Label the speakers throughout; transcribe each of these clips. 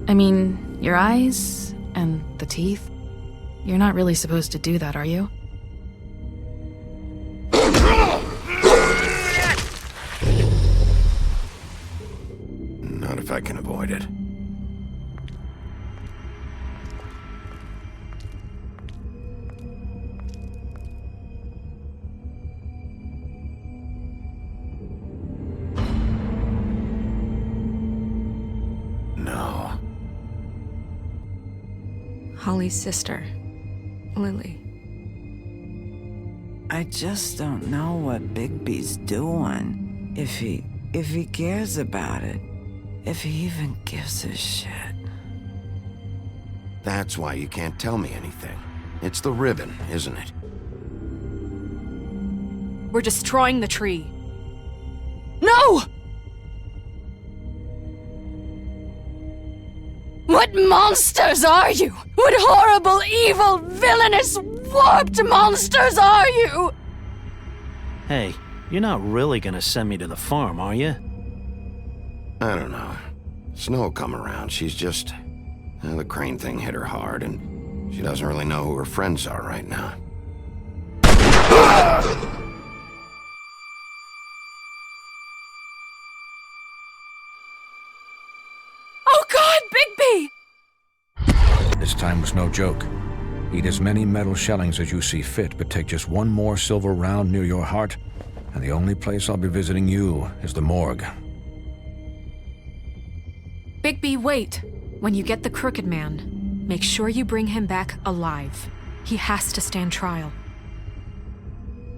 Speaker 1: I mean, your eyes and the teeth. You're not really supposed to do that, are you?
Speaker 2: Not if I can avoid it. No.
Speaker 3: Holly's sister, Lily.
Speaker 4: I just don't know what Bigby's doing. If he cares about it. If he even gives a shit.
Speaker 2: That's why you can't tell me anything. It's the ribbon, isn't it?
Speaker 5: We're destroying the tree. No! What monsters are you? What horrible, evil, villainous, warped monsters are you?
Speaker 6: Hey, you're not really gonna send me to the farm, are you?
Speaker 2: I don't know. Snow come around, she's just... the crane thing hit her hard, and she doesn't really know who her friends are right now.
Speaker 5: Oh God, Bigby!
Speaker 7: This time was no joke. Eat as many metal shellings as you see fit, but take just one more silver round near your heart, and the only place I'll be visiting you is the morgue.
Speaker 5: Bigby, wait. When you get the Crooked Man, make sure you bring him back alive. He has to stand trial.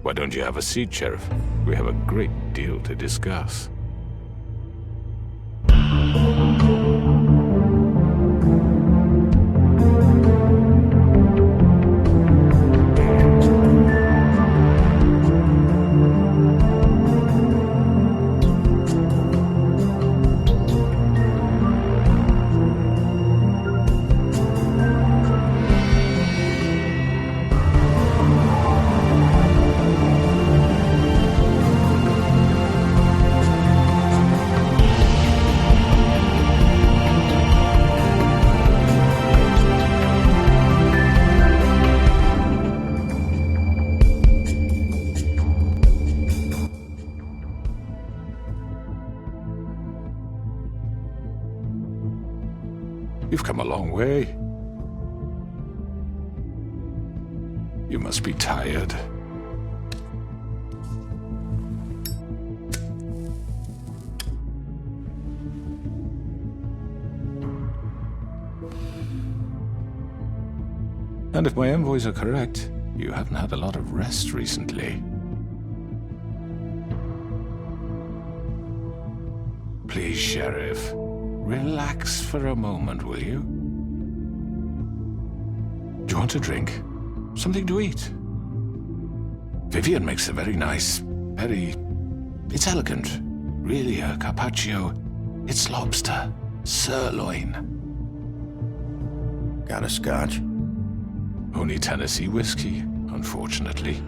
Speaker 8: Why don't you have a seat, Sheriff? We have a great deal to discuss. You've come a long way. You must be tired. And if my envoys are correct, you haven't had a lot of rest recently. Please, Sheriff. Relax for a moment, will you? Do you want a drink? Something to eat? Vivian makes a very nice, It's elegant. Really a carpaccio. It's lobster. Sirloin.
Speaker 2: Got a scotch?
Speaker 8: Only Tennessee whiskey, unfortunately.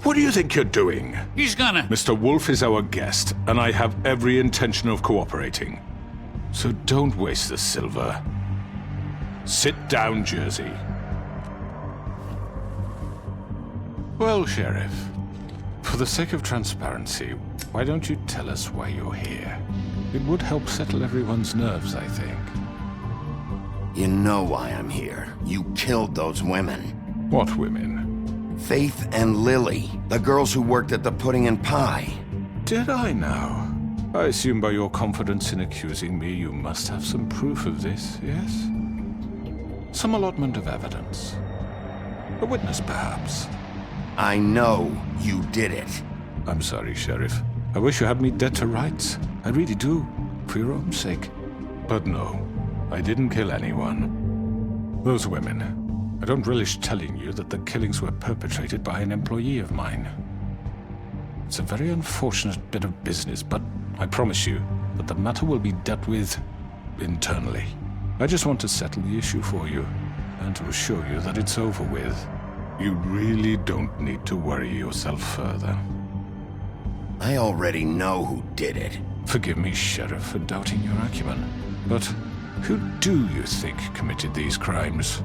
Speaker 8: What do you think you're doing?
Speaker 9: He's gonna...
Speaker 8: Mr. Wolf is our guest, and I have every intention of cooperating. So don't waste the silver. Sit down, Jersey. Well, Sheriff, for the sake of transparency, why don't you tell us why you're here? It would help settle everyone's nerves, I think.
Speaker 2: You know why I'm here. You killed those women.
Speaker 8: What women?
Speaker 2: Faith and Lily, the girls who worked at the Pudding and Pie.
Speaker 8: Did I now? I assume by your confidence in accusing me, you must have some proof of this, yes? Some allotment of evidence. A witness, perhaps.
Speaker 2: I know you did it.
Speaker 8: I'm sorry, Sheriff. I wish you had me dead to rights. I really do, for your own sake. But no, I didn't kill anyone. Those women... I don't relish telling you that the killings were perpetrated by an employee of mine. It's a very unfortunate bit of business, but I promise you that the matter will be dealt with internally. I just want to settle the issue for you, and to assure you that it's over with. You really don't need to worry yourself further.
Speaker 2: I already know who did it.
Speaker 8: Forgive me, Sheriff, for doubting your acumen. But who do you think committed these crimes?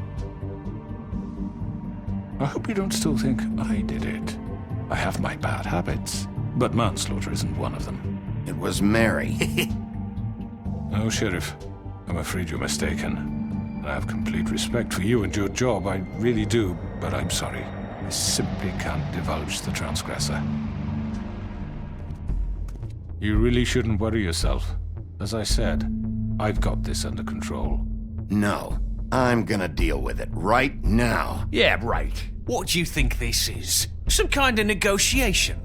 Speaker 8: I hope you don't still think I did it. I have my bad habits, but manslaughter isn't one of them.
Speaker 2: It was Mary.
Speaker 8: No, Sheriff. I'm afraid you're mistaken. I have complete respect for you and your job, I really do, but I'm sorry. I simply can't divulge the transgressor. You really shouldn't worry yourself. As I said, I've got this under control.
Speaker 2: No, I'm gonna deal with it right now.
Speaker 9: Yeah, right. What do you think this is? Some kind of negotiation?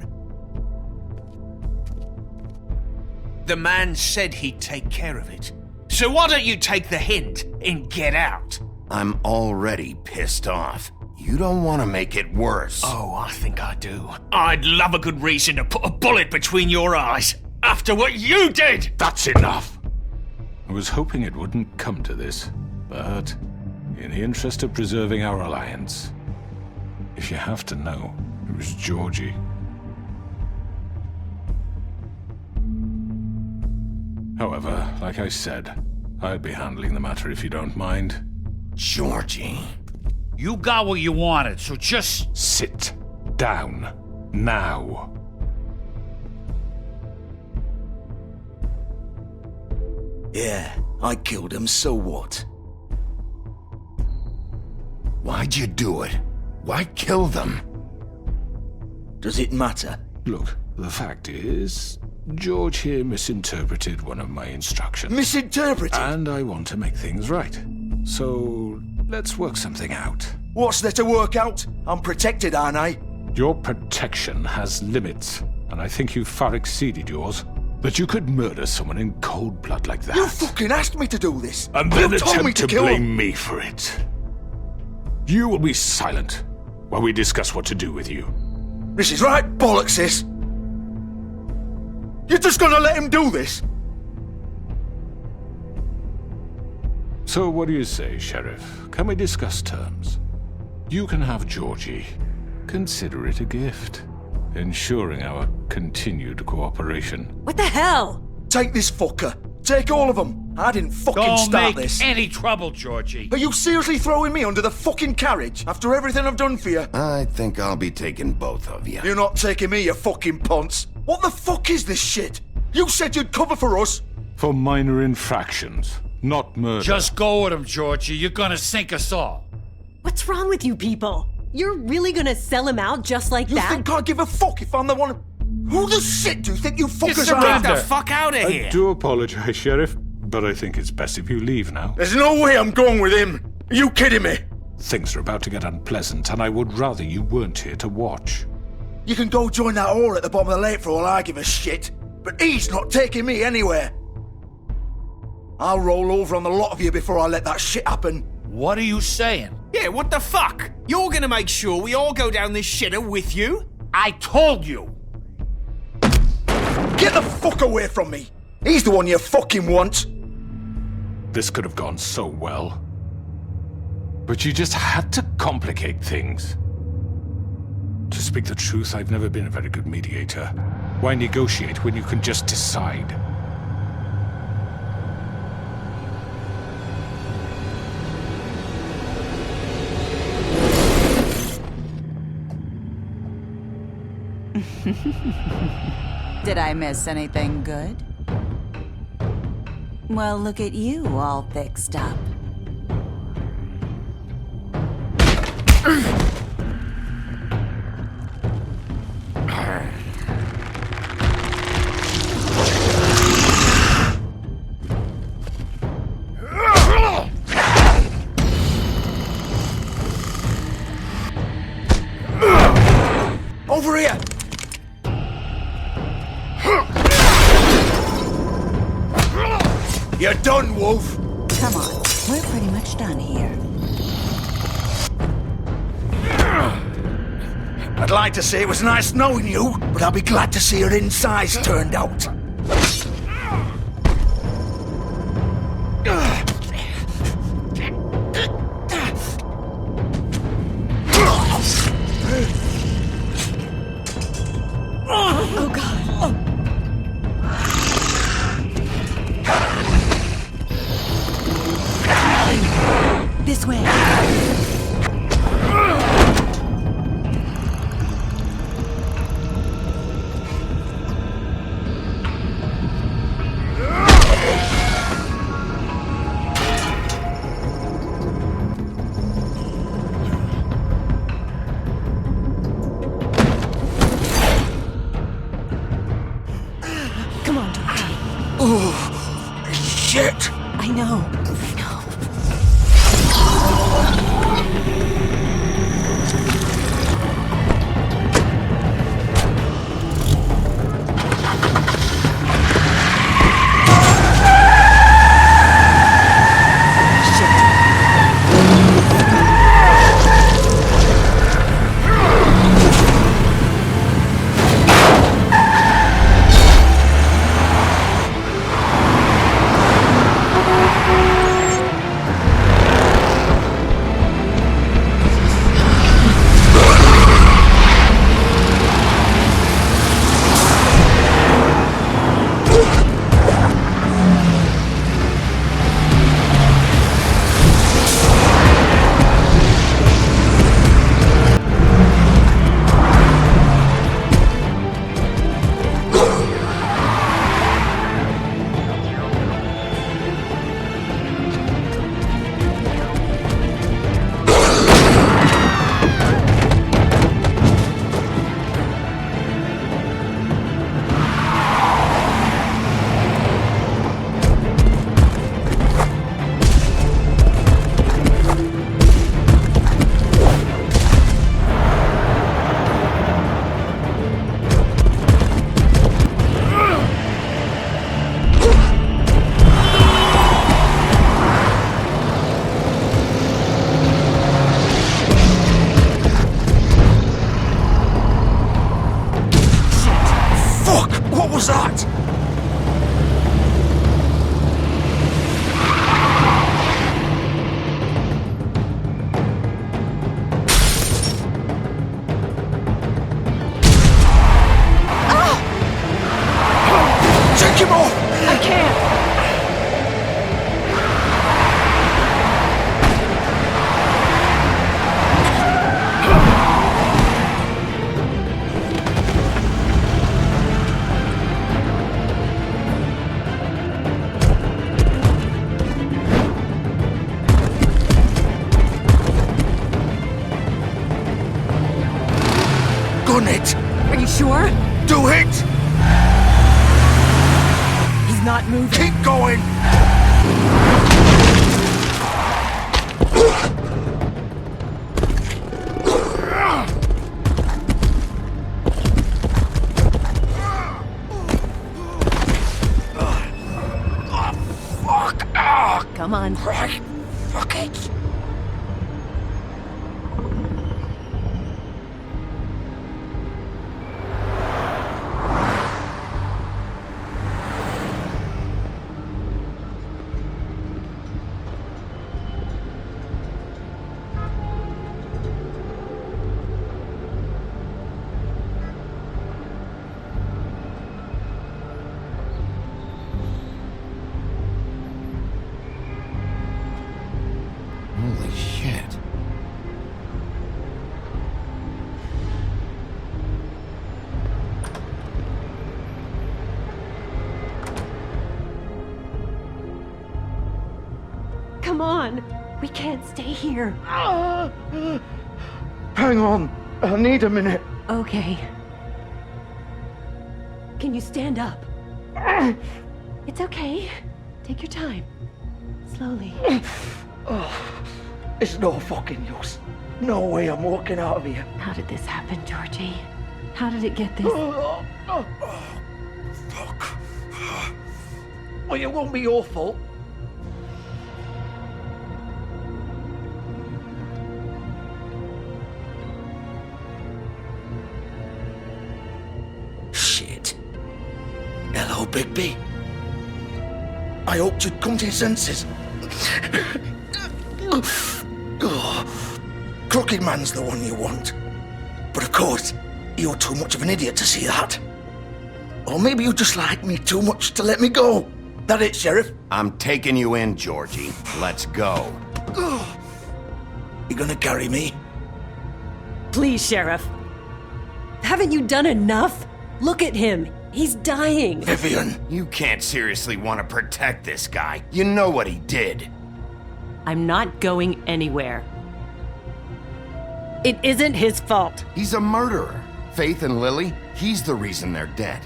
Speaker 9: The man said he'd take care of it. So why don't you take the hint and get out?
Speaker 2: I'm already pissed off. You don't want to make it worse.
Speaker 9: Oh, I think I do. I'd love a good reason to put a bullet between your eyes after what you did!
Speaker 8: That's enough! I was hoping it wouldn't come to this, but in the interest of preserving our alliance, if you have to know, it was Georgie. However, like I said, I'll be handling the matter if you don't mind.
Speaker 2: Georgie.
Speaker 9: You got what you wanted, so just...
Speaker 8: Sit down. Now.
Speaker 10: Yeah, I killed him, so what?
Speaker 2: Why'd you do it? Why kill them?
Speaker 10: Does it matter?
Speaker 8: Look, the fact is, George here misinterpreted one of my instructions.
Speaker 10: Misinterpreted?
Speaker 8: And I want to make things right. So, let's work something out.
Speaker 10: What's there to work out? I'm protected, aren't I?
Speaker 8: Your protection has limits, and I think you've far exceeded yours. That you could murder someone in cold blood like that.
Speaker 10: You fucking asked me to do this!
Speaker 8: And then
Speaker 10: you told me
Speaker 8: attempt to
Speaker 10: kill
Speaker 8: blame
Speaker 10: him.
Speaker 8: me for it. You will be silent while we discuss what to do with you.
Speaker 10: This is right bollocks, sis. You're just gonna let him do this?
Speaker 8: So what do you say, Sheriff? Can we discuss terms? You can have Georgie. Consider it a gift, ensuring our continued cooperation.
Speaker 11: What the hell?
Speaker 10: Take this fucker. Take all of them. I didn't fucking
Speaker 9: Don't
Speaker 10: start
Speaker 9: make
Speaker 10: this.
Speaker 9: any trouble, Georgie.
Speaker 10: Are you seriously throwing me under the fucking carriage after everything I've done for you?
Speaker 2: I think I'll be taking both of you.
Speaker 10: You're not taking me, you fucking ponce. What the fuck is this shit? You said you'd cover for us.
Speaker 8: For minor infractions, not murder.
Speaker 9: Just go with him, Georgie. You're gonna sink us all.
Speaker 11: What's wrong with you people? You're really gonna sell him out just like
Speaker 10: You
Speaker 11: that?
Speaker 10: think I give a fuck if I'm the one? Who the shit do you think you fuckers are?
Speaker 9: Get the fuck out of
Speaker 8: I
Speaker 9: here.
Speaker 8: do apologize, Sheriff, but I think it's best if you leave now.
Speaker 10: There's no way I'm going with him. Are you kidding me?
Speaker 8: Things are about to get unpleasant, and I would rather you weren't here to watch.
Speaker 10: You can go join that whore at the bottom of the lake for all I give a shit. But he's not taking me anywhere. I'll roll over on the lot of you before I let that shit happen.
Speaker 9: What are you saying?
Speaker 12: Yeah, what the fuck? You're gonna make sure we all go down this shitter with you?
Speaker 9: I told you.
Speaker 10: Get the fuck away from me. He's the one you fucking want.
Speaker 8: This could have gone so well. But you just had to complicate things. To speak the truth, I've never been a very good mediator. Why negotiate when you can just decide?
Speaker 13: Did I miss anything good? Well, look at you, all fixed up.
Speaker 10: Over here! You're done, Wolf!
Speaker 13: Come on, we're pretty much done here.
Speaker 10: I'd like to say it was nice knowing you, but I'll be glad to see your insides turned out.
Speaker 11: Oh god. This way. Come on, Dorothy.
Speaker 10: Oh, shit!
Speaker 11: I know.
Speaker 10: What was that? Take him off!
Speaker 11: I can't!
Speaker 10: Gun it!
Speaker 11: Are you sure?
Speaker 10: Do it!
Speaker 11: He's not moving.
Speaker 10: Keep going!
Speaker 11: Come on.
Speaker 10: Right. Fuck it.
Speaker 2: Holy shit.
Speaker 11: Come on. We can't stay here.
Speaker 10: Hang on. I need a minute.
Speaker 11: Okay. Can you stand up? It's okay. Take your time. Slowly.
Speaker 10: It's no fucking use. No way I'm walking out of here.
Speaker 11: How did this happen, Georgie? How did it get this?
Speaker 10: Fuck. Well, it won't be your fault. Shit. Hello, Bigby. I hoped you'd come to your senses. Crooked Man's the one you want. But of course, you're too much of an idiot to see that. Or maybe you just like me too much to let me go. That it, Sheriff?
Speaker 2: I'm taking you in, Georgie. Let's go.
Speaker 10: You gonna carry me?
Speaker 11: Please, Sheriff. Haven't you done enough? Look at him. He's dying.
Speaker 10: Vivian.
Speaker 2: You can't seriously want to protect this guy. You know what he did.
Speaker 11: I'm not going anywhere. It isn't his fault.
Speaker 2: He's a murderer. Faith and Lily, he's the reason they're dead.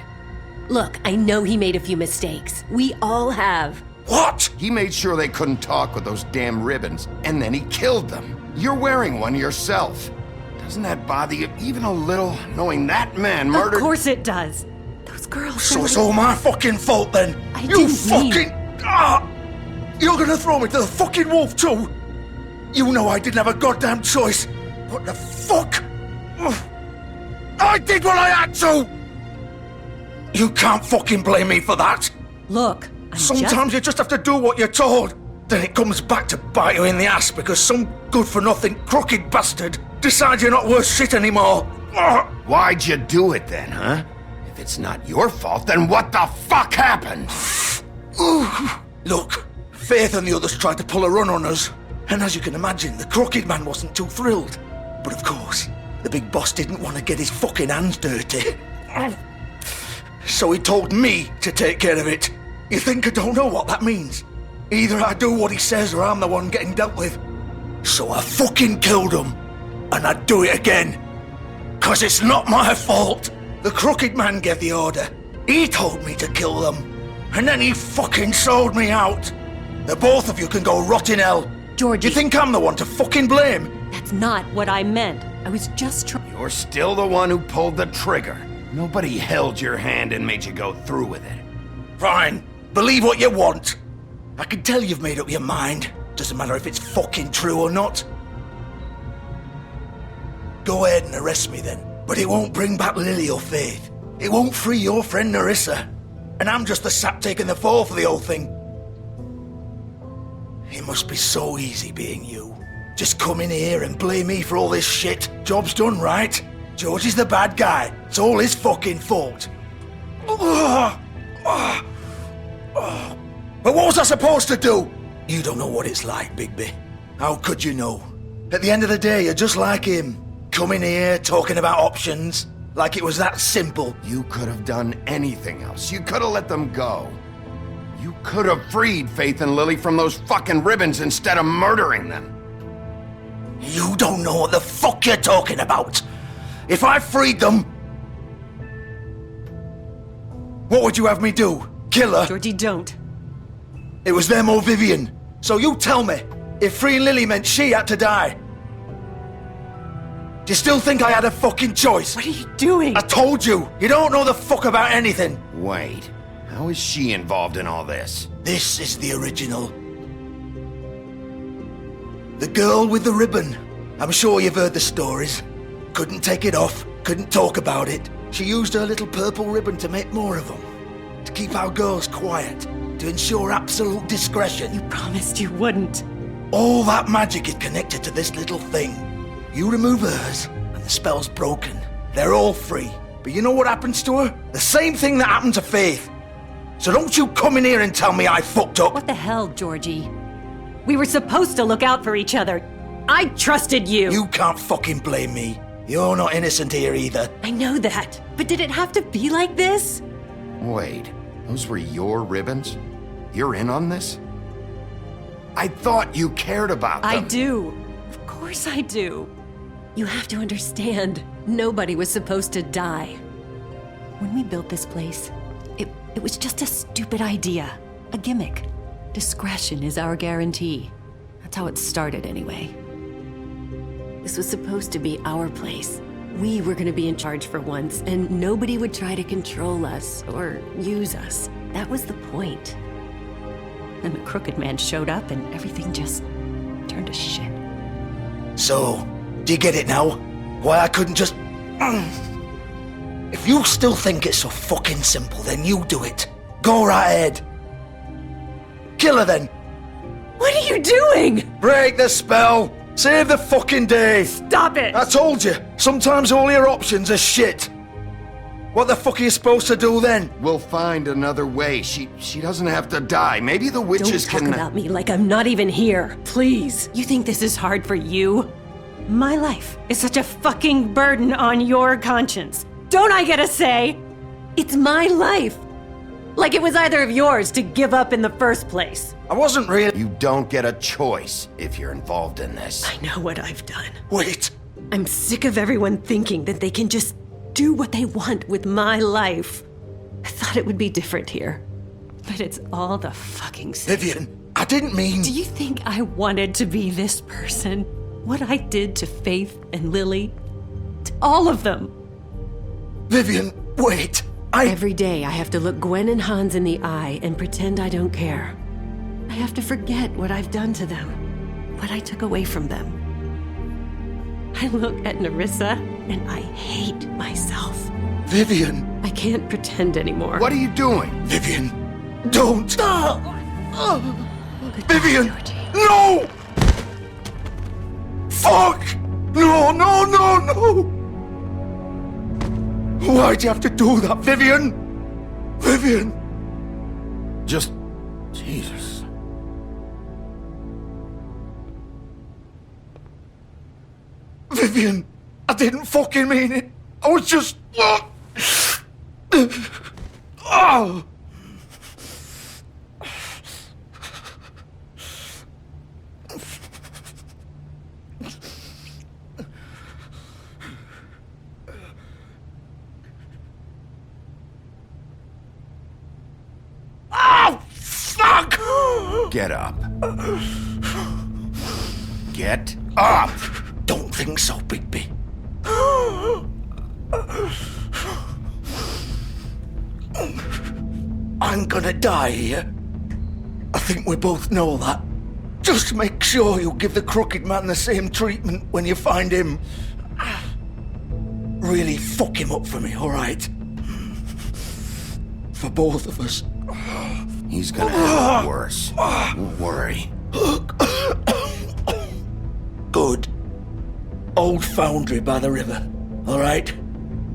Speaker 11: Look, I know he made a few mistakes. We all have.
Speaker 10: What?
Speaker 2: He made sure they couldn't talk with those damn ribbons, and then he killed them. You're wearing one yourself. Doesn't that bother you even a little, knowing that man murdered—
Speaker 11: Of course it does. Those girls—
Speaker 10: So it's all my fucking fault then?
Speaker 11: I
Speaker 10: You
Speaker 11: didn't
Speaker 10: fucking— Ah! You're gonna throw me to the fucking wolf too? You know I didn't have a goddamn choice. What the fuck? Ugh. I did what I had to! You can't fucking blame me for that.
Speaker 11: Look,
Speaker 10: Sometimes you just have to do what you're told. Then it comes back to bite you in the ass because some good-for-nothing crooked bastard decides you're not worth shit anymore. Ugh.
Speaker 2: Why'd you do it then, huh? If it's not your fault, then what the fuck happened?
Speaker 10: Look, Faith and the others tried to pull a run on us. And as you can imagine, the crooked man wasn't too thrilled. But of course, the big boss didn't want to get his fucking hands dirty. So he told me to take care of it. You think I don't know what that means? Either I do what he says or I'm the one getting dealt with. So I fucking killed him. And I'd do it again. 'Cause it's not my fault. The crooked man gave the order. He told me to kill them. And then he fucking sold me out. The both of you can go rot in hell.
Speaker 11: Georgie.
Speaker 10: You think I'm the one to fucking blame?
Speaker 11: That's not what I meant. I was just trying—
Speaker 2: You're still the one who pulled the trigger. Nobody held your hand and made you go through with it.
Speaker 10: Fine. Believe what you want. I can tell you've made up your mind. Doesn't matter if it's fucking true or not. Go ahead and arrest me then. But it won't bring back Lily or Faith. It won't free your friend Nerissa. And I'm just the sap taking the fall for the whole thing. It must be so easy being you. Just come in here and blame me for all this shit. Job's done, right? George is the bad guy. It's all his fucking fault. But what was I supposed to do? You don't know what it's like, Bigby. How could you know? At the end of the day, you're just like him. Coming here, talking about options. Like it was that simple.
Speaker 2: You could have done anything else. You could have let them go. You could have freed Faith and Lily from those fucking ribbons instead of murdering them.
Speaker 10: You don't know what the fuck you're talking about. If I freed them, what would you have me do? Kill her?
Speaker 11: Georgie, don't.
Speaker 10: It was them or Vivian. So you tell me, if freeing Lily meant she had to die, do you still think I had a fucking choice?
Speaker 11: What are you doing?
Speaker 10: I told you, you don't know the fuck about anything.
Speaker 2: Wait, how is she involved in all this?
Speaker 10: This is the original. The girl with the ribbon. I'm sure you've heard the stories. Couldn't take it off, couldn't talk about it. She used her little purple ribbon to make more of them. To keep our girls quiet. To ensure absolute discretion.
Speaker 11: You promised you wouldn't.
Speaker 10: All that magic is connected to this little thing. You remove hers, and the spell's broken. They're all free. But you know what happens to her? The same thing that happened to Faith. So don't you come in here and tell me I fucked up.
Speaker 11: What the hell, Georgie? We were supposed to look out for each other. I trusted you.
Speaker 10: You can't fucking blame me. You're not innocent here either.
Speaker 11: I know that. But did it have to be like this?
Speaker 2: Wait, those were your ribbons? You're in on this? I thought you cared about them.
Speaker 11: I do. Of course I do. You have to understand, nobody was supposed to die. When we built this place, it was just a stupid idea. A gimmick. Discretion is our guarantee. That's how it started anyway. This was supposed to be our place. We were gonna be in charge for once, and nobody would try to control us or use us. That was the point. Then the crooked man showed up and everything just turned to shit.
Speaker 10: So, do you get it now? Why I couldn't just... If you still think it's so fucking simple, then you do it. Go right ahead. Kill her then.
Speaker 11: What are you doing?
Speaker 10: Break the spell. Save the fucking day.
Speaker 11: Stop it.
Speaker 10: I told you, sometimes all your options are shit. What the fuck are you supposed to do then?
Speaker 2: We'll find another way. She doesn't have to die. Maybe the witches
Speaker 11: Don't talk
Speaker 2: can...
Speaker 11: about me like I'm not even here. Please. You think this is hard for you? My life is such a fucking burden on your conscience. Don't I get a say? It's my life. Like it was either of yours to give up in the first place.
Speaker 10: I wasn't really...
Speaker 2: You don't get a choice if you're involved in this.
Speaker 11: I know what I've done.
Speaker 10: Wait.
Speaker 11: I'm sick of everyone thinking that they can just do what they want with my life. I thought it would be different here. But it's all the fucking same.
Speaker 10: Vivian, I didn't mean...
Speaker 11: Do you think I wanted to be this person? What I did to Faith and Lily? To all of them?
Speaker 10: Vivian, wait.
Speaker 11: Every day I have to look Gwen and Hans in the eye and pretend I don't care. I have to forget what I've done to them. What I took away from them. I look at Nerissa and I hate myself.
Speaker 10: Vivian.
Speaker 11: I can't pretend anymore.
Speaker 2: What are you doing?
Speaker 10: Vivian, don't. Vivian, no! Fuck! No, no, no, no! Why'd you have to do that, Vivian? Vivian!
Speaker 2: Just... Jesus.
Speaker 10: Vivian, I didn't fucking mean it. I was just... Oh! Oh, fuck!
Speaker 2: Get up. Get up!
Speaker 10: Don't think so, Bigby. I'm gonna die here. I think we both know that. Just make sure you give the Crooked Man the same treatment when you find him. Really fuck him up for me, alright? For both of us.
Speaker 2: He's gonna have it worse. Don't worry.
Speaker 10: Good. Old foundry by the river, alright?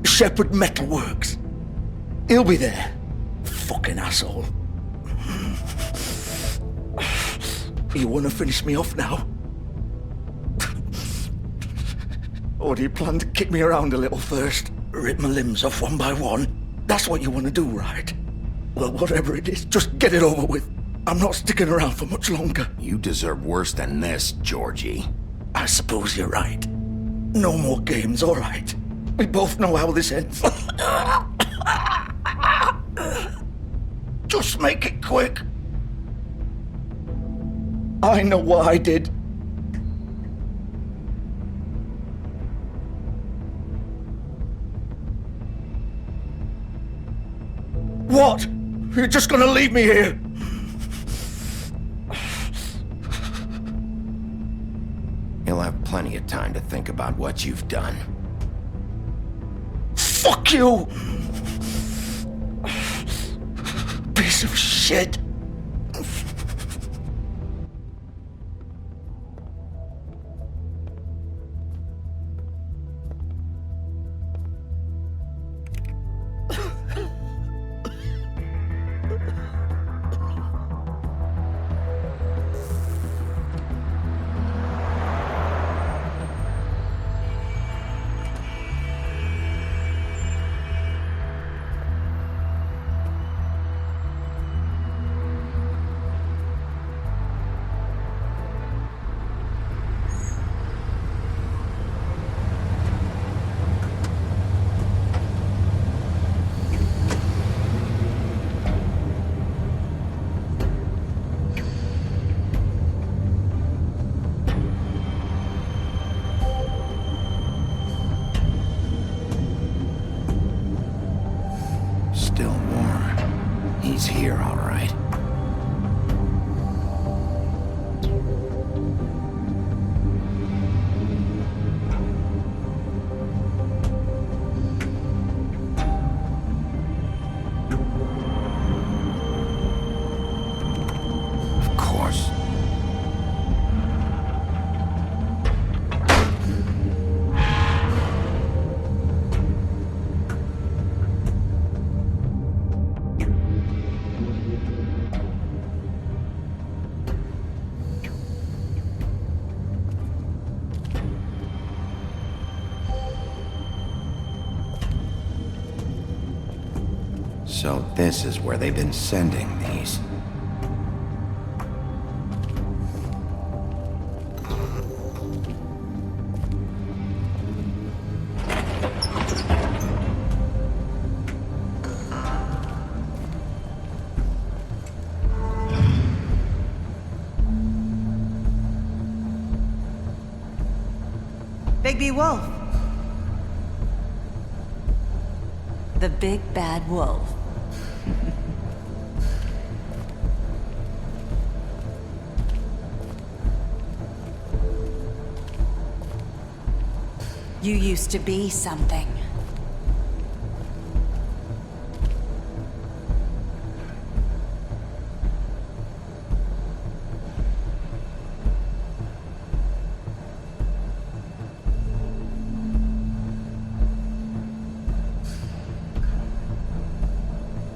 Speaker 10: Shepherd Metalworks. He'll be there. Fucking asshole. You wanna finish me off now? Or do you plan to kick me around a little first? Rip my limbs off one by one? That's what you wanna do, right? Well, whatever it is, just get it over with. I'm not sticking around for much longer.
Speaker 2: You deserve worse than this, Georgie.
Speaker 10: I suppose you're right. No more games, all right. We both know how this ends. Just make it quick. I know what I did. What? You're just gonna leave me here?
Speaker 2: You'll have plenty of time to think about what you've done.
Speaker 10: Fuck you! Piece of shit.
Speaker 2: Still warm. He's here, all right. Of course. So this is where they've been sending these.
Speaker 13: Bigby Wolf. The big bad wolf. You used to be something.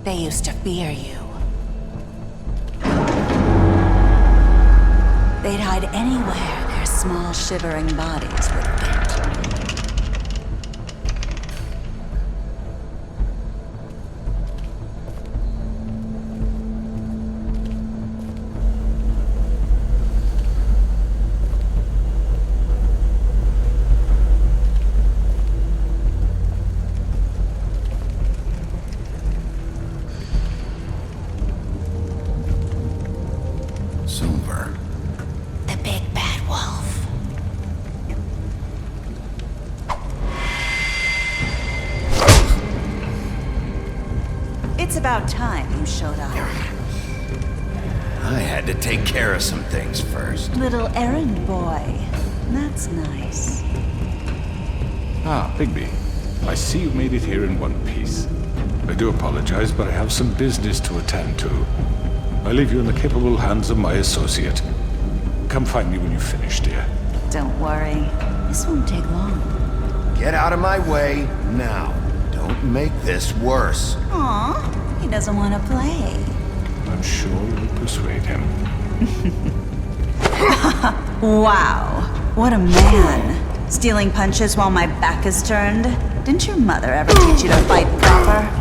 Speaker 13: They used to fear you. They'd hide anywhere their small, shivering bodies would fit.
Speaker 2: Silver.
Speaker 13: The big bad wolf. It's about time you showed up.
Speaker 2: I had to take care of some things first.
Speaker 13: Little errand boy. That's nice.
Speaker 8: Ah, Bigby. I see you made it here in one piece. I do apologize, but I have some business to attend to. I leave you in the capable hands of my associate. Come find me when you finish, dear.
Speaker 13: Don't worry. This won't take long.
Speaker 2: Get out of my way now. Don't make this worse.
Speaker 13: Aw, he doesn't want to play.
Speaker 8: I'm sure you'll persuade him.
Speaker 13: Wow, what a man. Stealing punches while my back is turned? Didn't your mother ever teach you to fight proper?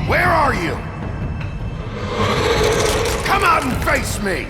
Speaker 2: Where are you? Come out and face me!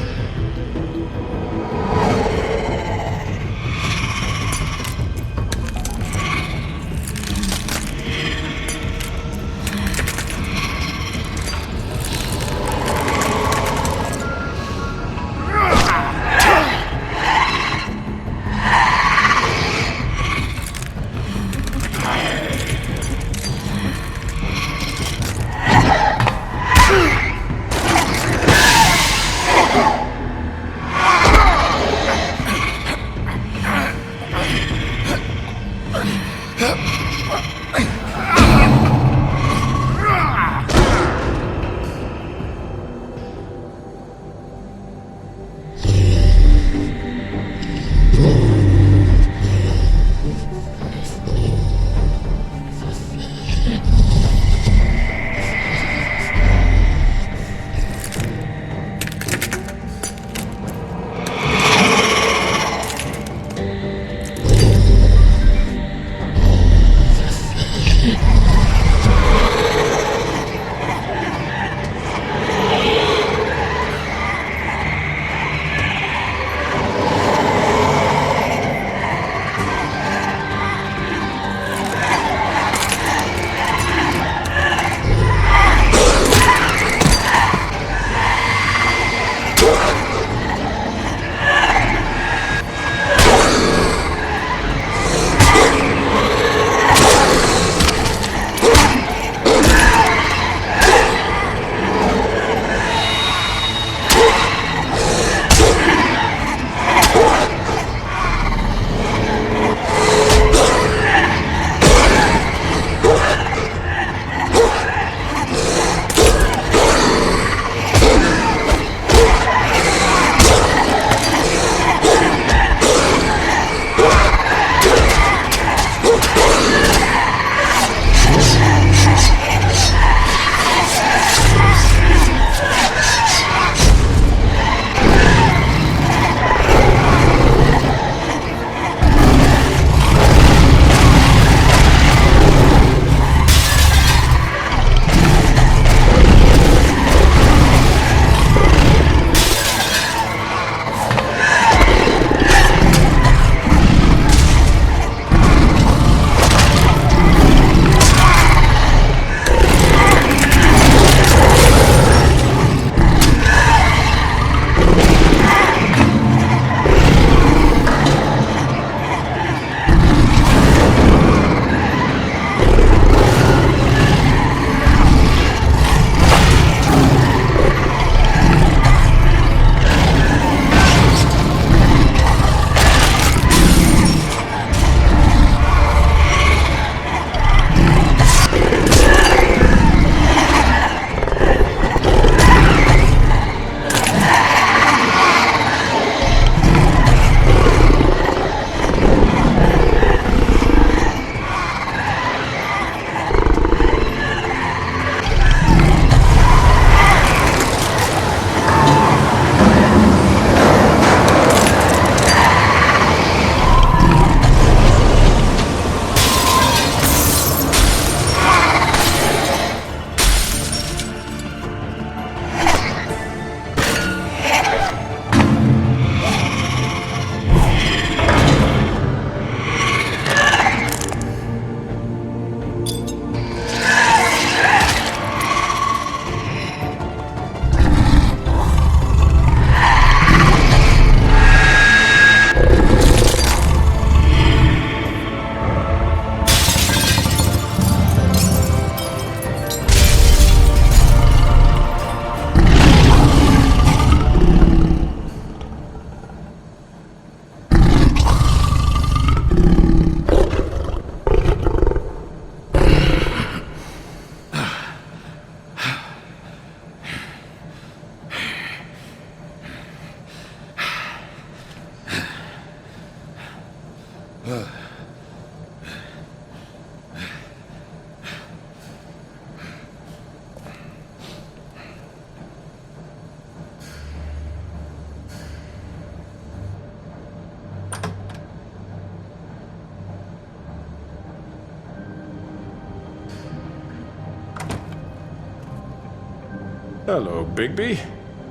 Speaker 8: Hello, Bigby.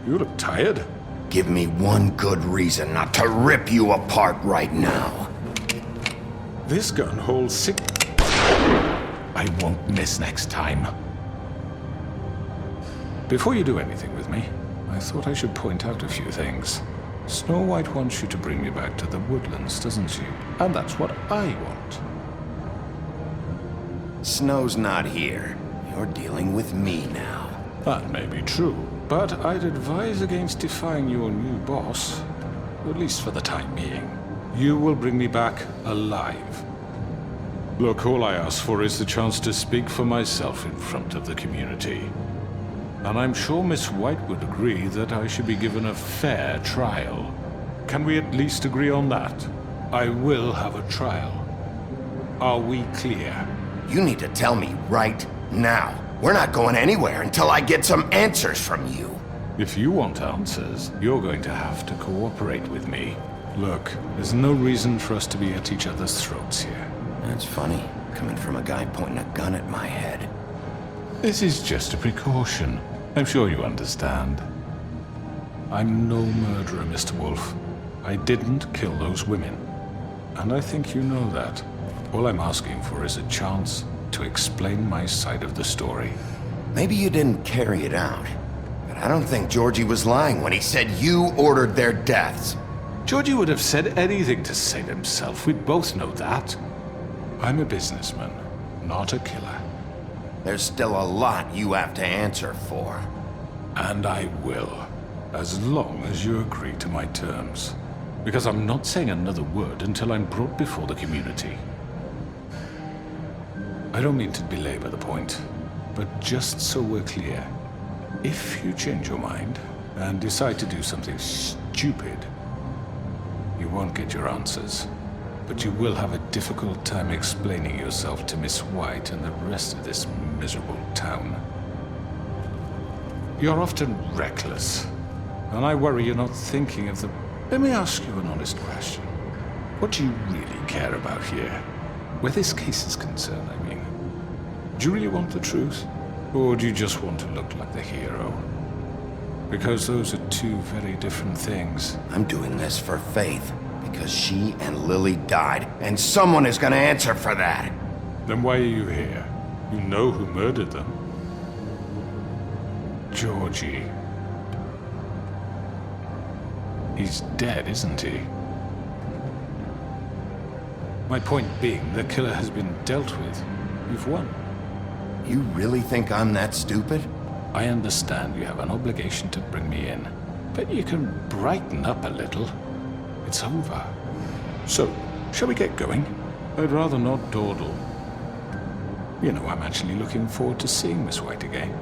Speaker 8: You look tired.
Speaker 2: Give me one good reason not to rip you apart right now.
Speaker 8: This gun holds 6... I won't miss next time. Before you do anything with me, I thought I should point out a few things. Snow White wants you to bring me back to the woodlands, doesn't she? And that's what I want.
Speaker 2: Snow's not here. You're dealing with me now.
Speaker 8: That may be true, but I'd advise against defying your new boss, at least for the time being. You will bring me back alive. Look, all I ask for is the chance to speak for myself in front of the community. And I'm sure Miss White would agree that I should be given a fair trial. Can we at least agree on that? I will have a trial. Are we clear?
Speaker 2: You need to tell me right now. We're not going anywhere until I get some answers from you.
Speaker 8: If you want answers, you're going to have to cooperate with me. Look, there's no reason for us to be at each other's throats here.
Speaker 2: That's funny, coming from a guy pointing a gun at my head.
Speaker 8: This is just a precaution. I'm sure you understand. I'm no murderer, Mr. Wolf. I didn't kill those women. And I think you know that. All I'm asking for is a chance to explain my side of the story.
Speaker 2: Maybe you didn't carry it out, but I don't think Georgie was lying when he said you ordered their deaths.
Speaker 8: Georgie would have said anything to save himself. We both know that. I'm a businessman, not a killer.
Speaker 2: There's still a lot you have to answer for.
Speaker 8: And I will, as long as you agree to my terms. Because I'm not saying another word until I'm brought before the community. I don't mean to belabor the point, but just so we're clear, if you change your mind and decide to do something stupid, you won't get your answers. But you will have a difficult time explaining yourself to Miss White and the rest of this miserable town. You're often reckless, and I worry you're not thinking of the... Let me ask you an honest question. What do you really care about here? Where this case is concerned, I mean. Do you really want the truth? Or do you just want to look like the hero? Because those are two very different things.
Speaker 2: I'm doing this for Faith. Because she and Lily died, and someone is gonna answer for that.
Speaker 8: Then why are you here? You know who murdered them. Georgie. He's dead, isn't he? My point being, the killer has been dealt with. You've won.
Speaker 2: You really think I'm that stupid?
Speaker 8: I understand you have an obligation to bring me in, but you can brighten up a little. It's over. So, shall we get going? I'd rather not dawdle. You know, I'm actually looking forward to seeing Miss White again.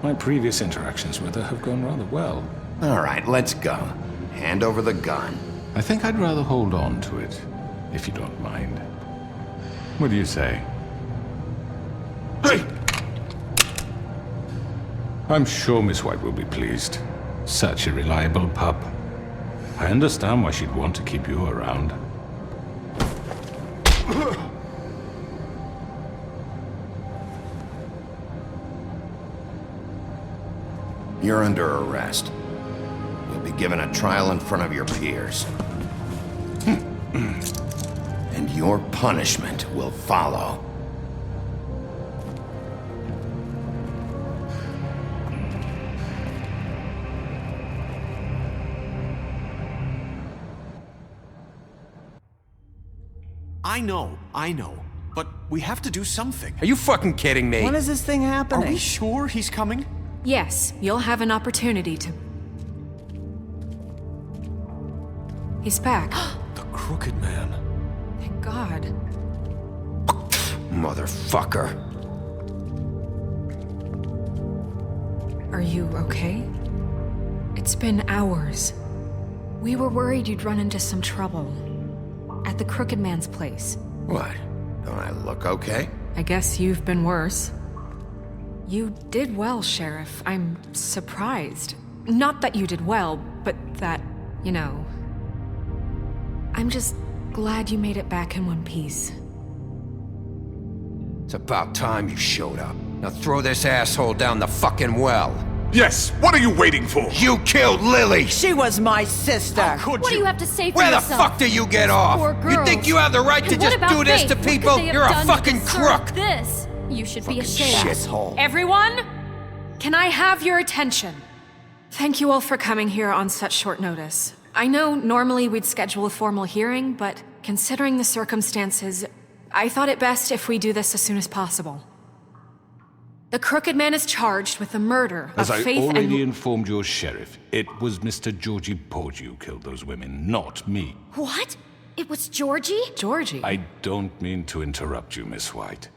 Speaker 8: My previous interactions with her have gone rather well.
Speaker 2: All right, let's go. Hand over the gun.
Speaker 8: I think I'd rather hold on to it, if you don't mind. What do you say? Hey! I'm sure Miss White will be pleased. Such a reliable pup. I understand why she'd want to keep you around.
Speaker 2: You're under arrest. You'll be given a trial in front of your peers. And your punishment will follow.
Speaker 12: I know. But we have to do something.
Speaker 9: Are you fucking kidding me?
Speaker 4: When is this thing happening?
Speaker 12: Are we sure he's coming?
Speaker 5: Yes, you'll have an opportunity to... He's back.
Speaker 12: The Crooked Man.
Speaker 5: Thank God.
Speaker 2: Motherfucker.
Speaker 5: Are you okay? It's been hours. We were worried you'd run into some trouble. At the Crooked Man's place.
Speaker 2: What? Don't I look okay?
Speaker 5: I guess you've been worse. You did well, Sheriff. I'm surprised. Not that you did well, but that, you know... I'm just glad you made it back in one piece.
Speaker 9: It's about time you showed up. Now throw this asshole down the fucking well.
Speaker 14: Yes, what are you waiting for?
Speaker 2: You killed Lily!
Speaker 4: She was my sister.
Speaker 12: Could
Speaker 15: What do
Speaker 12: you?
Speaker 15: you have to say for
Speaker 2: Where the
Speaker 15: yourself?
Speaker 2: fuck do you get off?
Speaker 15: Poor
Speaker 2: You
Speaker 15: girls.
Speaker 2: think you have the right to
Speaker 15: And
Speaker 2: just
Speaker 15: what about
Speaker 2: do this
Speaker 15: Faith?
Speaker 2: to
Speaker 15: What could
Speaker 2: people?
Speaker 15: they have
Speaker 2: You're a
Speaker 15: done to
Speaker 2: fucking
Speaker 15: deserve
Speaker 2: crook!
Speaker 15: This. You should be ashamed.
Speaker 10: Shithole.
Speaker 5: Everyone, can I have your attention? Thank you all for coming here on such short notice. I know normally we'd schedule a formal hearing, but considering the circumstances, I thought it best if we do this as soon as possible. The Crooked Man is charged with the murder
Speaker 8: As
Speaker 5: of
Speaker 8: I
Speaker 5: Faith
Speaker 8: already
Speaker 5: and...
Speaker 8: informed your sheriff, it was Mr. Georgie Porgy who killed those women, not me.
Speaker 15: What? It was Georgie?
Speaker 5: Georgie?
Speaker 8: I don't mean to interrupt you, Miss White,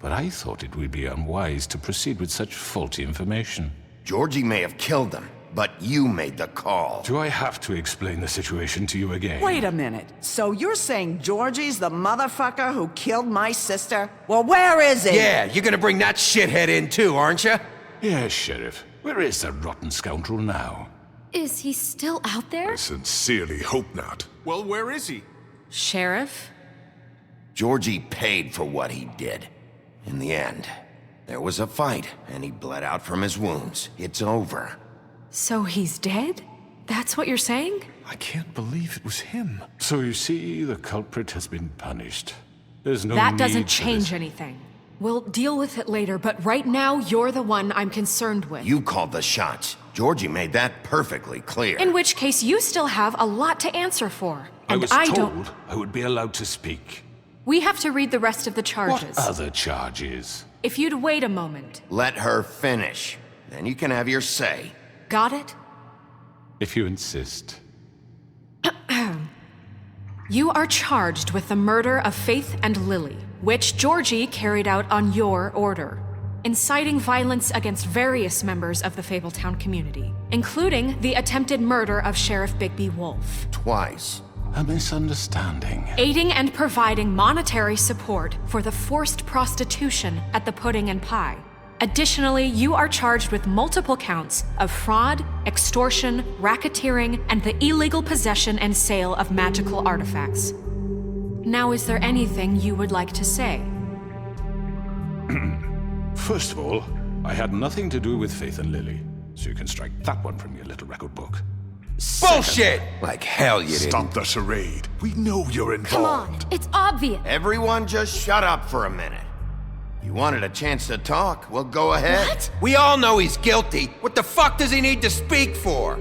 Speaker 8: but I thought it would be unwise to proceed with such faulty information.
Speaker 2: Georgie may have killed them, but you made the call.
Speaker 8: Do I have to explain the situation to you again?
Speaker 4: Wait a minute. So you're saying Georgie's the motherfucker who killed my sister? Well, where is he?
Speaker 2: Yeah, you're gonna bring that shithead in too, aren't you?
Speaker 8: Yes, Sheriff. Where is that rotten scoundrel now?
Speaker 15: Is he still out there?
Speaker 14: I sincerely hope not.
Speaker 12: Well, where is he?
Speaker 5: Sheriff?
Speaker 2: Georgie paid for what he did. In the end, there was a fight, and he bled out from his wounds. It's over.
Speaker 5: So he's dead? That's what you're saying?
Speaker 14: I can't believe it was him.
Speaker 8: So you see, the culprit has been punished. There's no
Speaker 5: That
Speaker 8: need
Speaker 5: doesn't
Speaker 8: for
Speaker 5: change
Speaker 8: this.
Speaker 5: anything. We'll deal with it later, but right now, you're the one I'm concerned with.
Speaker 2: You called the shots. Georgie made that perfectly clear.
Speaker 5: In which case, you still have a lot to answer for.
Speaker 8: I
Speaker 5: And
Speaker 8: was
Speaker 5: I
Speaker 8: told
Speaker 5: don't...
Speaker 8: I would be allowed to speak.
Speaker 5: We have to read the rest of the charges.
Speaker 8: What other charges?
Speaker 5: If you'd wait a moment.
Speaker 2: Let her finish. Then you can have your say.
Speaker 5: Got it?
Speaker 8: If you insist.
Speaker 5: You are charged with the murder of Faith and Lily, which Georgie carried out on your order, inciting violence against various members of the Fabletown community, including the attempted murder of Sheriff Bigby Wolf.
Speaker 2: Twice.
Speaker 8: A misunderstanding.
Speaker 5: Aiding and providing monetary support for the forced prostitution at the Pudding and Pie. Additionally, you are charged with multiple counts of fraud, extortion, racketeering, and the illegal possession and sale of magical artifacts. Now, is there anything you would like to say?
Speaker 8: First of all, I had nothing to do with Faith and Lily, so you can strike that one from your little record book.
Speaker 2: Bullshit! Like hell you didn't.
Speaker 14: Stop the charade. We know you're
Speaker 15: Come
Speaker 14: involved.
Speaker 15: on, it's obvious.
Speaker 2: Everyone just shut up for a minute. You wanted a chance to talk? Well, go ahead.
Speaker 15: What?
Speaker 2: We all know he's guilty. What the fuck does he need to speak for?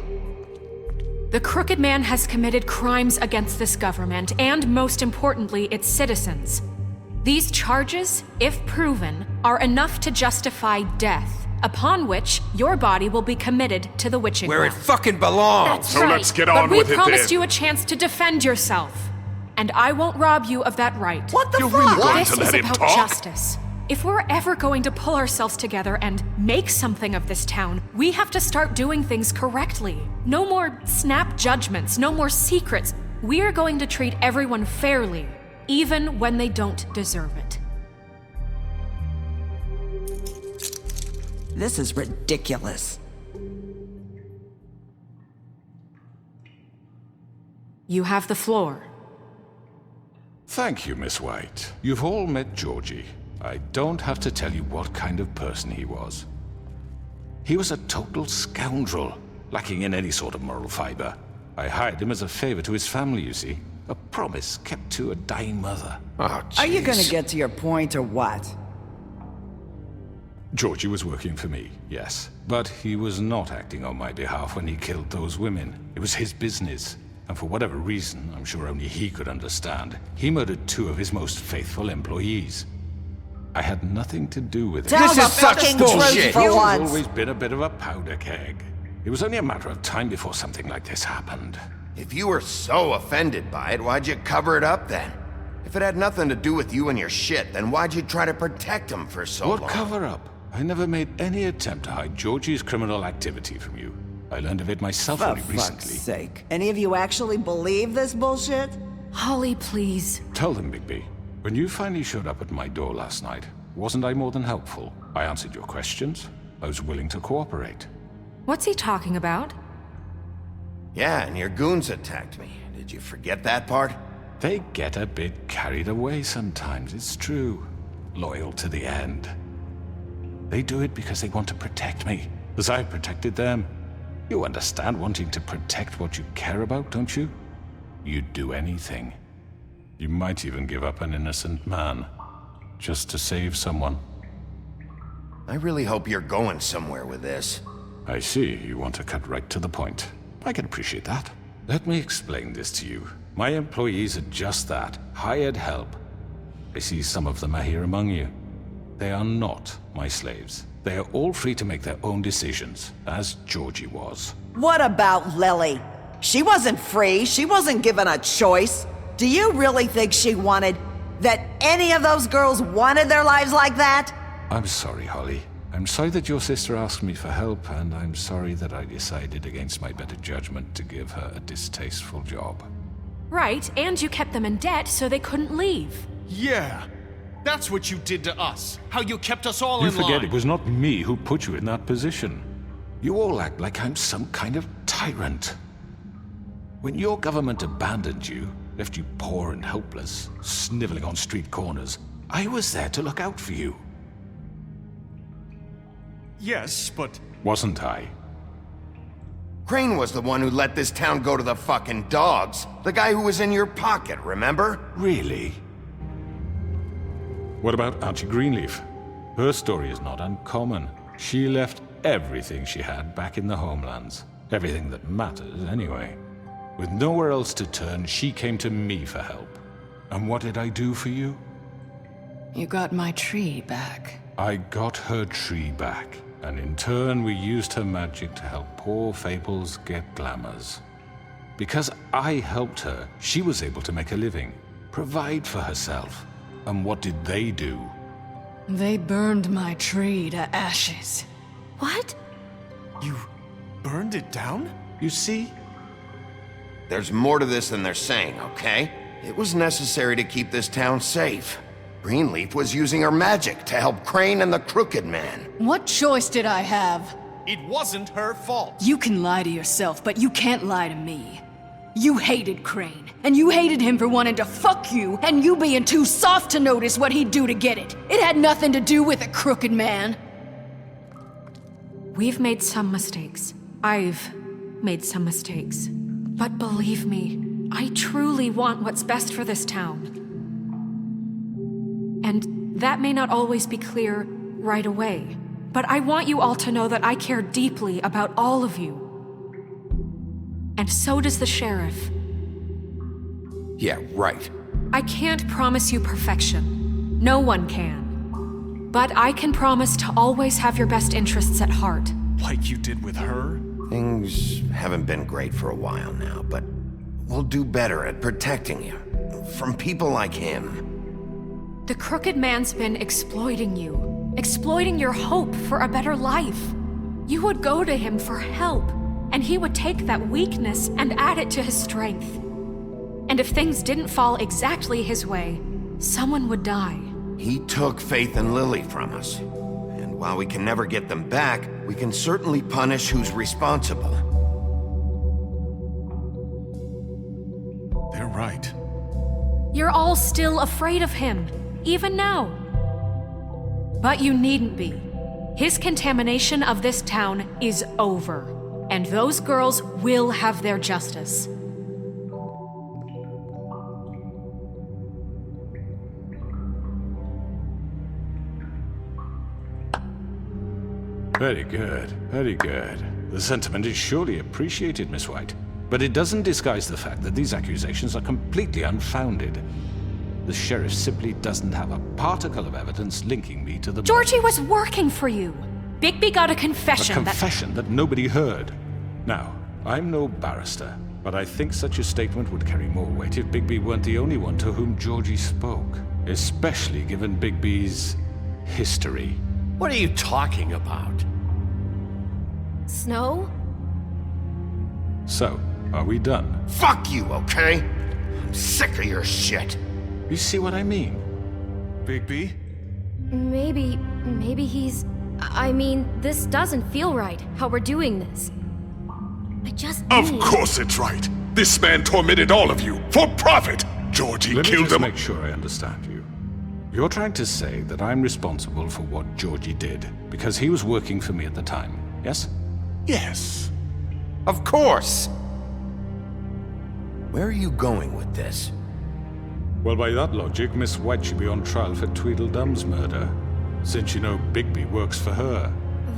Speaker 5: The Crooked Man has committed crimes against this government and, most importantly, its citizens. These charges, if proven, are enough to justify death, upon which your body will be committed to the witching
Speaker 2: Where it
Speaker 5: well.
Speaker 2: fucking belongs.
Speaker 15: That's
Speaker 14: So
Speaker 15: right.
Speaker 14: let's get
Speaker 5: But
Speaker 14: on
Speaker 5: we
Speaker 14: with it
Speaker 5: promised
Speaker 14: then.
Speaker 5: you a chance to defend yourself, and I won't rob you of that right.
Speaker 4: What the
Speaker 14: You're
Speaker 4: fuck?
Speaker 14: really going
Speaker 5: This
Speaker 14: to
Speaker 5: is
Speaker 14: let him
Speaker 5: about
Speaker 14: talk?
Speaker 5: justice. If we're ever going to pull ourselves together and make something of this town, we have to start doing things correctly. No more snap judgments, no more secrets. We're going to treat everyone fairly, even when they don't deserve it.
Speaker 4: This is ridiculous.
Speaker 5: You have the floor.
Speaker 8: Thank you, Miss White. You've all met Georgie. I don't have to tell you what kind of person he was. He was a total scoundrel, lacking in any sort of moral fiber. I hired him as a favor to his family, you see. A promise kept to a dying mother.
Speaker 2: Oh,
Speaker 4: Are you
Speaker 2: jeez.
Speaker 4: gonna get to your point or what?
Speaker 8: Georgie was working for me, yes. But he was not acting on my behalf when he killed those women. It was his business. And for whatever reason, I'm sure only he could understand, he murdered 2 of his most faithful employees. I had nothing to do with it.
Speaker 4: Tell
Speaker 2: This
Speaker 4: the
Speaker 2: is such
Speaker 4: fucking
Speaker 2: bullshit.
Speaker 4: truth for
Speaker 8: He's
Speaker 4: once.
Speaker 8: always been a bit of a powder keg. It was only a matter of time before something like this happened.
Speaker 2: If you were so offended by it, why'd you cover it up then? If it had nothing to do with you and your shit, then why'd you try to protect him for so long?
Speaker 8: What cover-up? I never made any attempt to hide Georgie's criminal activity from you. I learned of it myself
Speaker 4: For
Speaker 8: only
Speaker 4: fuck's
Speaker 8: recently.
Speaker 4: sake. Any of you actually believe this bullshit?
Speaker 5: Holly, please.
Speaker 8: Tell them, Bigby. When you finally showed up at my door last night, wasn't I more than helpful? I answered your questions. I was willing to cooperate.
Speaker 5: What's he talking about?
Speaker 2: Yeah, and your goons attacked me. Did you forget that part?
Speaker 8: They get a bit carried away sometimes, it's true. Loyal to the end. They do it because they want to protect me. as I protected them. You understand wanting to protect what you care about, don't you? You'd do anything. You might even give up an innocent man, just to save someone.
Speaker 2: I really hope you're going somewhere with this.
Speaker 8: I see you want to cut right to the point. I can appreciate that. Let me explain this to you. My employees are just that, hired help. I see some of them are here among you. They are not my slaves. They are all free to make their own decisions, as Georgie was.
Speaker 4: What about Lily? She wasn't free. She wasn't given a choice. Do you really think she wanted... that any of those girls wanted their lives like that?
Speaker 8: I'm sorry, Holly. I'm sorry that your sister asked me for help, and I'm sorry that I decided against my better judgment to give her a distasteful job.
Speaker 5: Right, and you kept them in debt so they couldn't leave.
Speaker 12: Yeah. That's what you did to us. How you kept us all
Speaker 8: You
Speaker 12: in line.
Speaker 8: forget it was not me who put you in that position. You all act like I'm some kind of tyrant. When your government abandoned you, left you poor and helpless, sniveling on street corners, I was there to look out for you.
Speaker 12: Yes, but...
Speaker 8: Wasn't I?
Speaker 2: Crane was the one who let this town go to the fucking dogs. The guy who was in your pocket, remember?
Speaker 8: Really? What about Auntie Greenleaf? Her story is not uncommon. She left everything she had back in the homelands. Everything that matters, anyway. With nowhere else to turn, she came to me for help. And what did I do for you?
Speaker 1: You got my tree back.
Speaker 8: I got her tree back, and in turn we used her magic to help poor Fables get glamours. Because I helped her, she was able to make a living, provide for herself. And what did they do?
Speaker 1: They burned my tree to ashes.
Speaker 15: What?
Speaker 12: You burned it down?
Speaker 8: You see?
Speaker 2: There's more to this than they're saying, okay? It was necessary to keep this town safe. Greenleaf was using her magic to help Crane and the Crooked Man.
Speaker 1: What choice did I have?
Speaker 12: It wasn't her fault.
Speaker 1: You can lie to yourself, but you can't lie to me. You hated Crane, and you hated him for wanting to fuck you, and you being too soft to notice what he'd do to get it. It had nothing to do with a Crooked Man.
Speaker 5: We've made some mistakes. I've made some mistakes. But believe me, I truly want what's best for this town. And that may not always be clear right away, but I want you all to know that I care deeply about all of you. And so does the sheriff.
Speaker 2: Yeah, right.
Speaker 5: I can't promise you perfection. No one can. But I can promise to always have your best interests at heart.
Speaker 12: Like you did with her?
Speaker 2: Things haven't been great for a while now, but we'll do better at protecting you. From people like him.
Speaker 5: The Crooked Man's been exploiting you. Exploiting your hope for a better life. You would go to him for help, and he would take that weakness and add it to his strength. And if things didn't fall exactly his way, someone would die.
Speaker 2: He took Faith and Lily from us. And while we can never get them back, we can certainly punish who's responsible.
Speaker 12: They're right.
Speaker 5: You're all still afraid of him, even now. But you needn't be. His contamination of this town is over, and those girls will have their justice.
Speaker 8: Very good, very good. The sentiment is surely appreciated, Miss White. But it doesn't disguise the fact that these accusations are completely unfounded. The sheriff simply doesn't have a particle of evidence linking me to the...
Speaker 5: Georgie was working for you. Bigby got a confession
Speaker 8: A confession that nobody heard. Now, I'm no barrister, but I think such a statement would carry more weight if Bigby weren't the only one to whom Georgie spoke. Especially given Bigby's history.
Speaker 9: What are you talking about?
Speaker 15: Snow?
Speaker 8: So, are we done?
Speaker 2: Fuck you, okay? I'm sick of your shit.
Speaker 8: You see what I mean?
Speaker 12: Bigby?
Speaker 15: Maybe he's... I mean, this doesn't feel right, how we're doing this. I just
Speaker 14: Of
Speaker 15: need...
Speaker 14: course it's right. This man tormented all of you for profit. Georgie
Speaker 8: Let me
Speaker 14: killed
Speaker 8: just
Speaker 14: them.
Speaker 8: make sure I understand you. You're trying to say that I'm responsible for what Georgie did because he was working for me at the time. yes?
Speaker 14: Yes.
Speaker 2: Of course! Where are you going with this?
Speaker 8: Well, by that logic, Miss White should be on trial for Tweedledum's murder, since you know Bigby works for her.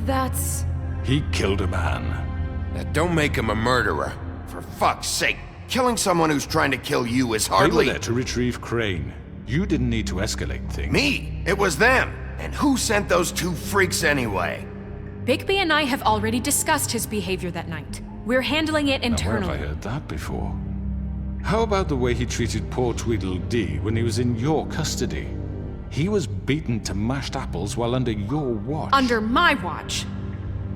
Speaker 15: That's...
Speaker 8: He killed a man.
Speaker 2: That don't make him a murderer. For fuck's sake, killing someone who's trying to kill you is
Speaker 8: They were
Speaker 2: hardly...
Speaker 8: there to retrieve Crane. You didn't need to escalate things.
Speaker 2: Me? It was them! And who sent those two freaks anyway?
Speaker 5: Bigby and I have already discussed his behavior that night. We're handling it
Speaker 8: Now, where
Speaker 5: internally.
Speaker 8: have I heard that before? How about the way he treated poor Tweedledee when he was in your custody? He was beaten to mashed apples while under your watch.
Speaker 5: Under my watch.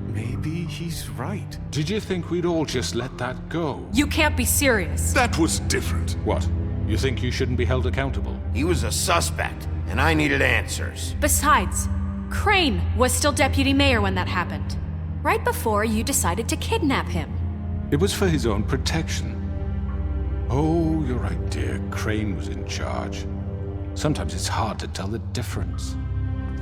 Speaker 14: Maybe he's right.
Speaker 8: Did you think we'd all just let that go?
Speaker 5: You can't be serious.
Speaker 14: That was different.
Speaker 8: What? You think you shouldn't be held accountable?
Speaker 2: He was a suspect, and I needed answers.
Speaker 5: Besides, Crane was still deputy mayor when that happened. Right before you decided to kidnap him.
Speaker 8: It was for his own protection. Oh, you're right, dear. Crane was in charge. Sometimes it's hard to tell the difference.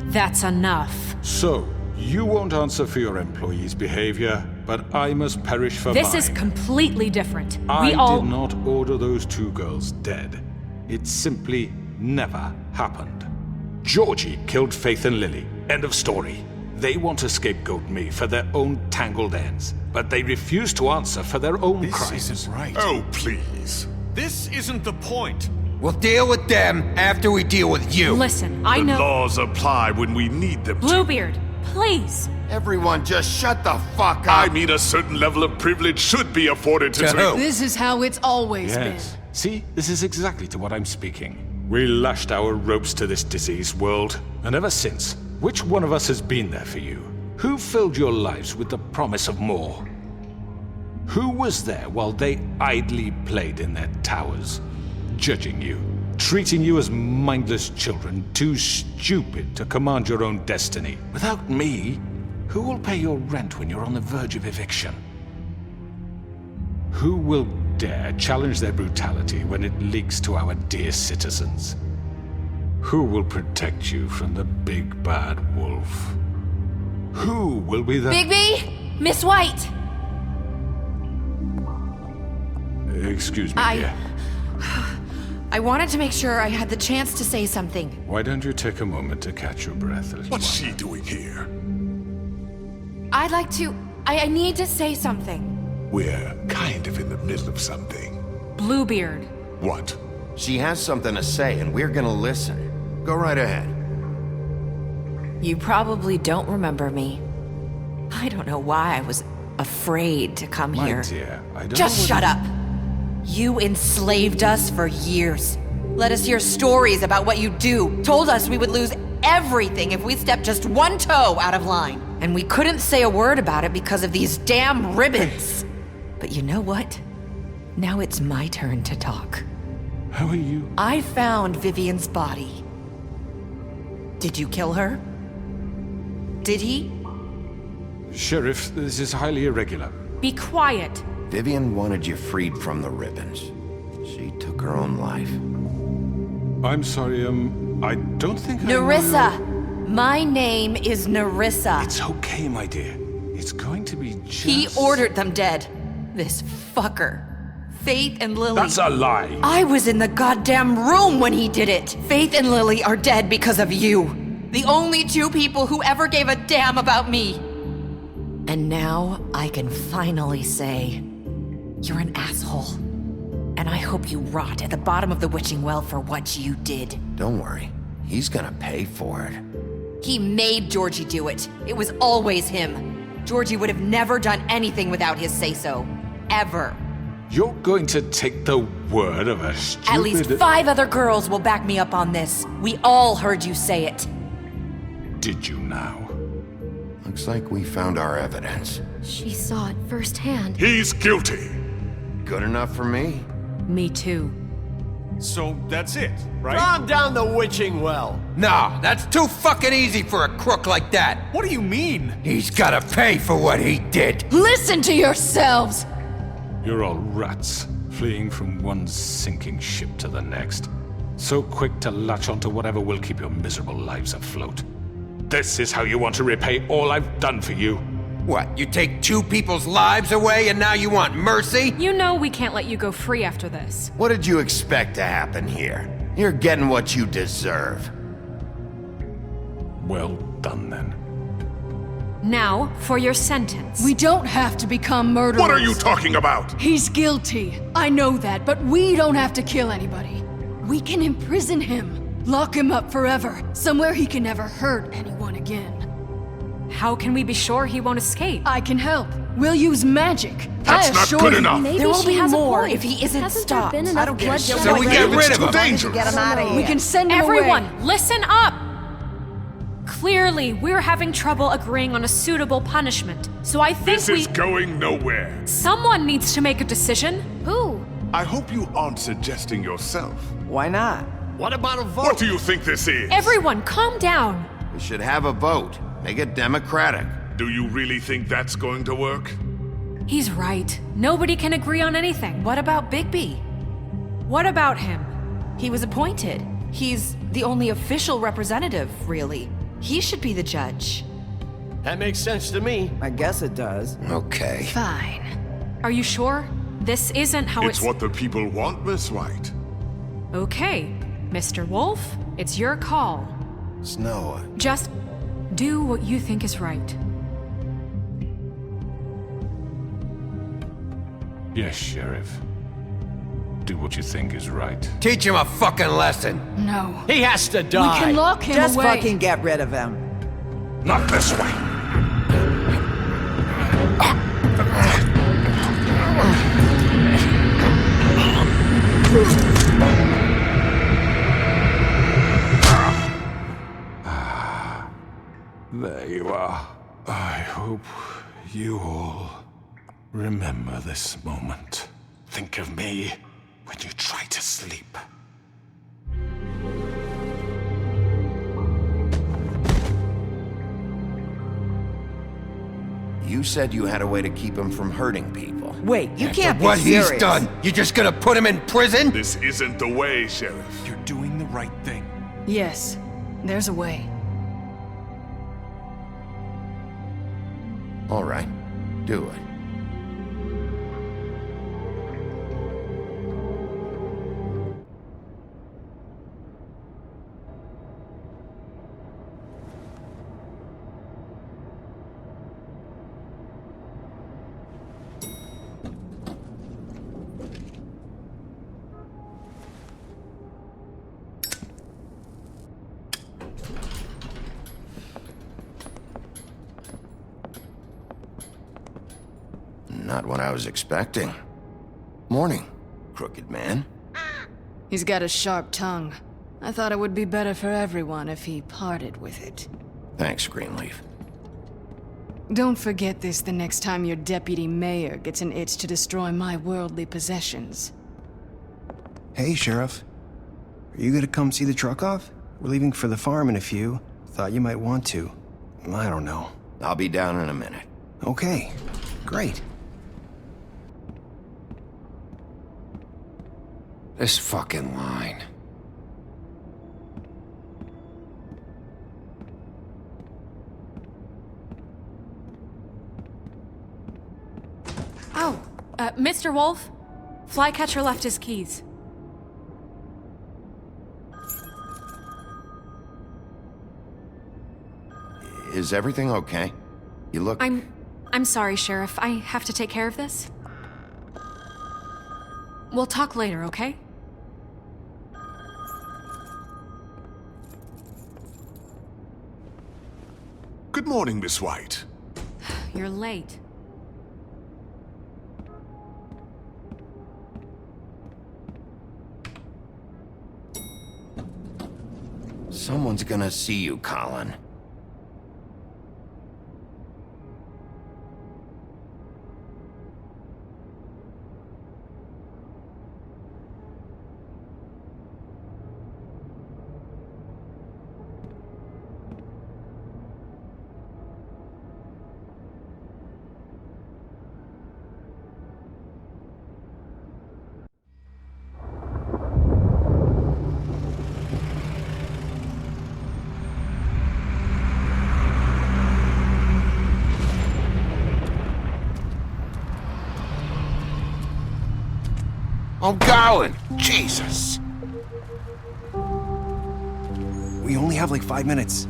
Speaker 5: That's enough.
Speaker 8: So, you won't answer for your employees' behavior, but I must perish for
Speaker 5: This
Speaker 8: mine.
Speaker 5: is completely different.
Speaker 8: I
Speaker 5: We all...
Speaker 8: did not order those two girls dead. It simply never happened. Georgie killed Faith and Lily. End of story. They want to scapegoat me for their own tangled ends, but they refuse to answer for their own crimes.
Speaker 14: This isn't right. Oh, please.
Speaker 12: This isn't the point.
Speaker 2: We'll deal with them after we deal with you.
Speaker 5: Listen, I
Speaker 14: The
Speaker 5: know...
Speaker 14: laws apply when we need them to.
Speaker 5: Bluebeard, please.
Speaker 2: Everyone just shut the fuck up.
Speaker 14: I mean, a certain level of privilege should be afforded to...
Speaker 1: This is how it's always
Speaker 8: Yes. See, this is exactly to what I'm speaking. We lashed our ropes to this diseased world, and ever since, which one of us has been there for you? Who filled your lives with the promise of more? Who was there while they idly played in their towers, judging you, treating you as mindless children, too stupid to command your own destiny? Without me, who will pay your rent when you're on the verge of eviction? Who will dare challenge their brutality when it leaks to our dear citizens? Who will protect you from the big bad wolf? Who will be the...
Speaker 15: Bigby! Miss White!
Speaker 8: Excuse me, dear.
Speaker 16: I wanted to make sure I had the chance to say something.
Speaker 8: Why don't you take a moment to catch your breath, little
Speaker 14: What's
Speaker 8: one?
Speaker 14: she doing here?
Speaker 16: I'd like to... I need to say something.
Speaker 14: We're kind of in the middle of something.
Speaker 5: Bluebeard.
Speaker 14: What?
Speaker 2: She has something to say, and we're gonna listen. Go right ahead.
Speaker 16: You probably don't remember me. I don't know why I was afraid to come
Speaker 8: My
Speaker 16: here.
Speaker 8: dear, I don't
Speaker 16: Just
Speaker 8: know
Speaker 16: shut
Speaker 8: what
Speaker 16: up. You enslaved us for years. Let us hear stories about what you do. Told us we would lose everything if we stepped just one toe out of line. And we couldn't say a word about it because of these damn ribbons. But you know what? Now it's my turn to talk.
Speaker 8: How are you?
Speaker 16: I found Vivian's body. Did you kill her? Did he?
Speaker 8: Sheriff, this is highly irregular.
Speaker 5: Be quiet.
Speaker 2: Vivian wanted you freed from the ribbons. She took her own life.
Speaker 8: I'm sorry, I don't think I
Speaker 16: Nerissa!
Speaker 8: know-
Speaker 16: My name is Nerissa.
Speaker 8: It's okay, my dear. It's going to be just...
Speaker 16: He ordered them dead. This fucker. Faith and Lily.
Speaker 8: That's a lie.
Speaker 16: I was in the goddamn room when he did it. Faith and Lily are dead because of you. The only two people who ever gave a damn about me. And now I can finally say, you're an asshole. And I hope you rot at the bottom of the witching well for what you did.
Speaker 2: Don't worry. He's gonna pay for it.
Speaker 16: He made Georgie do it. It was always him. Georgie would have never done anything without his say-so. Ever.
Speaker 8: You're going to take the word of a stupid...
Speaker 16: At least 5 other girls will back me up on this. We all heard you say it.
Speaker 8: Did you now?
Speaker 2: Looks like we found our evidence.
Speaker 15: She saw it firsthand.
Speaker 14: He's guilty.
Speaker 2: Good enough for me.
Speaker 5: Me too.
Speaker 12: So that's it, right?
Speaker 17: Calm down the witching well.
Speaker 18: Nah, that's too fucking easy for a crook like that.
Speaker 12: What do you mean?
Speaker 18: He's gotta pay for what he did.
Speaker 1: Listen to yourselves!
Speaker 8: You're all rats, fleeing from one sinking ship to the next. So quick to latch onto whatever will keep your miserable lives afloat. This is how you want to repay all I've done for you?
Speaker 18: What, you take 2 people's lives away and now you want mercy?
Speaker 5: You know we can't let you go free after this.
Speaker 2: What did you expect to happen here? You're getting what you deserve.
Speaker 8: Well done, then.
Speaker 5: Now, for your sentence.
Speaker 1: We don't have to become murderers.
Speaker 14: What are you talking about?
Speaker 1: He's guilty. I know that, but we don't have to kill anybody. We can imprison him. Lock him up forever. Somewhere he can never hurt anyone again.
Speaker 5: How can we be sure he won't escape?
Speaker 1: I can help. We'll use magic.
Speaker 14: That's
Speaker 1: I
Speaker 14: not
Speaker 1: assure
Speaker 14: good
Speaker 1: you.
Speaker 14: enough.
Speaker 11: There will be
Speaker 15: has a
Speaker 11: more
Speaker 15: point.
Speaker 11: if he isn't
Speaker 15: Hasn't
Speaker 11: stopped.
Speaker 15: there been enough bloodshed?
Speaker 18: So we get rid of him.
Speaker 14: Dangerous.
Speaker 4: Get him out of here.
Speaker 1: We can send him
Speaker 5: Everyone,
Speaker 1: away.
Speaker 5: listen up! Clearly, we're having trouble agreeing on a suitable punishment. So I think
Speaker 14: This is going nowhere.
Speaker 5: Someone needs to make a decision.
Speaker 15: Who?
Speaker 14: I hope you aren't suggesting yourself.
Speaker 4: Why not?
Speaker 17: What about a vote?
Speaker 14: What do you think this is?
Speaker 5: Everyone, calm down.
Speaker 2: We should have a vote. Make it democratic.
Speaker 14: Do you really think that's going to work?
Speaker 5: He's right. Nobody can agree on anything.
Speaker 16: What about Bigby?
Speaker 5: What about him?
Speaker 16: He was appointed. He's the only official representative, really. He should be the judge.
Speaker 17: That makes sense to me.
Speaker 4: I guess it does.
Speaker 2: Okay.
Speaker 1: Fine.
Speaker 5: Are you sure? This isn't how
Speaker 14: It's what the people want, Miss White.
Speaker 5: Okay, Mr. Wolf, it's your call.
Speaker 2: Snow.
Speaker 5: Just do what you think is right.
Speaker 8: Yes, Sheriff. Do what you think is right.
Speaker 18: Teach him a fucking lesson.
Speaker 1: No.
Speaker 17: He has to
Speaker 1: We
Speaker 17: die.
Speaker 1: can lock him
Speaker 4: Just
Speaker 1: away.
Speaker 4: fucking get rid of him.
Speaker 14: Not this way.
Speaker 8: There you are. I hope you all remember this moment. Think of me when you try to sleep.
Speaker 2: You said you had a way to keep him from hurting people.
Speaker 4: Wait, you can't be
Speaker 18: What
Speaker 4: serious.
Speaker 18: he's done, you just gonna put him in prison?
Speaker 14: This isn't the way, Sheriff.
Speaker 12: You're doing the right thing.
Speaker 1: Yes, there's a way.
Speaker 2: All right. Do it. Not what I was expecting. Morning, crooked man.
Speaker 1: He's got a sharp tongue. I thought it would be better for everyone if he parted with it.
Speaker 2: Thanks, Greenleaf.
Speaker 1: Don't forget this the next time your deputy mayor gets an itch to destroy my worldly possessions.
Speaker 19: Hey, Sheriff. Are you gonna come see the truck off? We're leaving for the farm in a few. Thought you might want to. I don't know.
Speaker 2: I'll be down in a minute.
Speaker 19: Okay, great.
Speaker 18: This fucking line.
Speaker 5: Oh, Mr. Wolf, Flycatcher left his keys.
Speaker 2: Is everything okay? You look...
Speaker 5: I'm sorry, Sheriff. I have to take care of this. We'll talk later, okay?
Speaker 14: Good morning, Miss White.
Speaker 5: You're late.
Speaker 2: Someone's gonna see you, Colin. I'm going. Jesus.
Speaker 19: We only have like 5 minutes.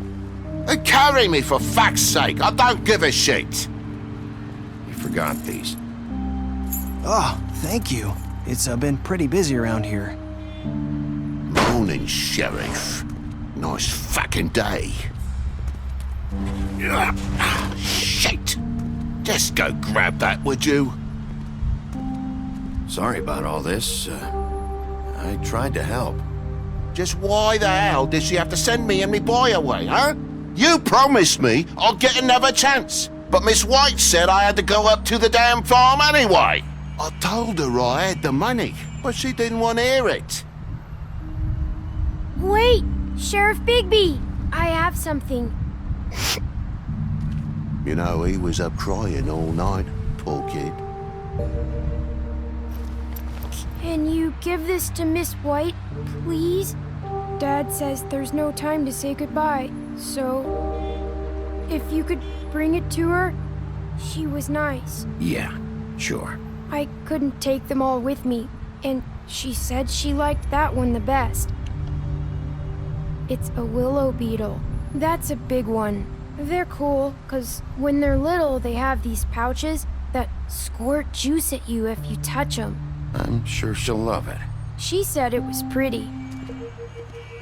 Speaker 2: Carry me for fuck's sake. I don't give a shit. You forgot these.
Speaker 19: Oh, thank you. It's been pretty busy around here.
Speaker 2: Morning, Sheriff. Nice fucking day. Shit. Just go grab that, would you? Sorry about all this. I tried to help. Just why the hell did she have to send me and me boy away, huh? You promised me I'll get another chance, but Miss White said I had to go up to the damn farm anyway. I told her I had the money, but she didn't want to hear it.
Speaker 15: Wait! Sheriff Bigby! I have something.
Speaker 2: You know, he was up crying all night, poor kid.
Speaker 15: Can you give this to Miss White, please? Dad says there's no time to say goodbye, so if you could bring it to her, she was nice.
Speaker 2: Yeah, sure.
Speaker 15: I couldn't take them all with me, and she said she liked that one the best. It's a willow beetle. That's a big one. They're cool, 'cause when they're little, they have these pouches that squirt juice at you if you touch them.
Speaker 2: I'm sure she'll love it.
Speaker 15: She said it was pretty.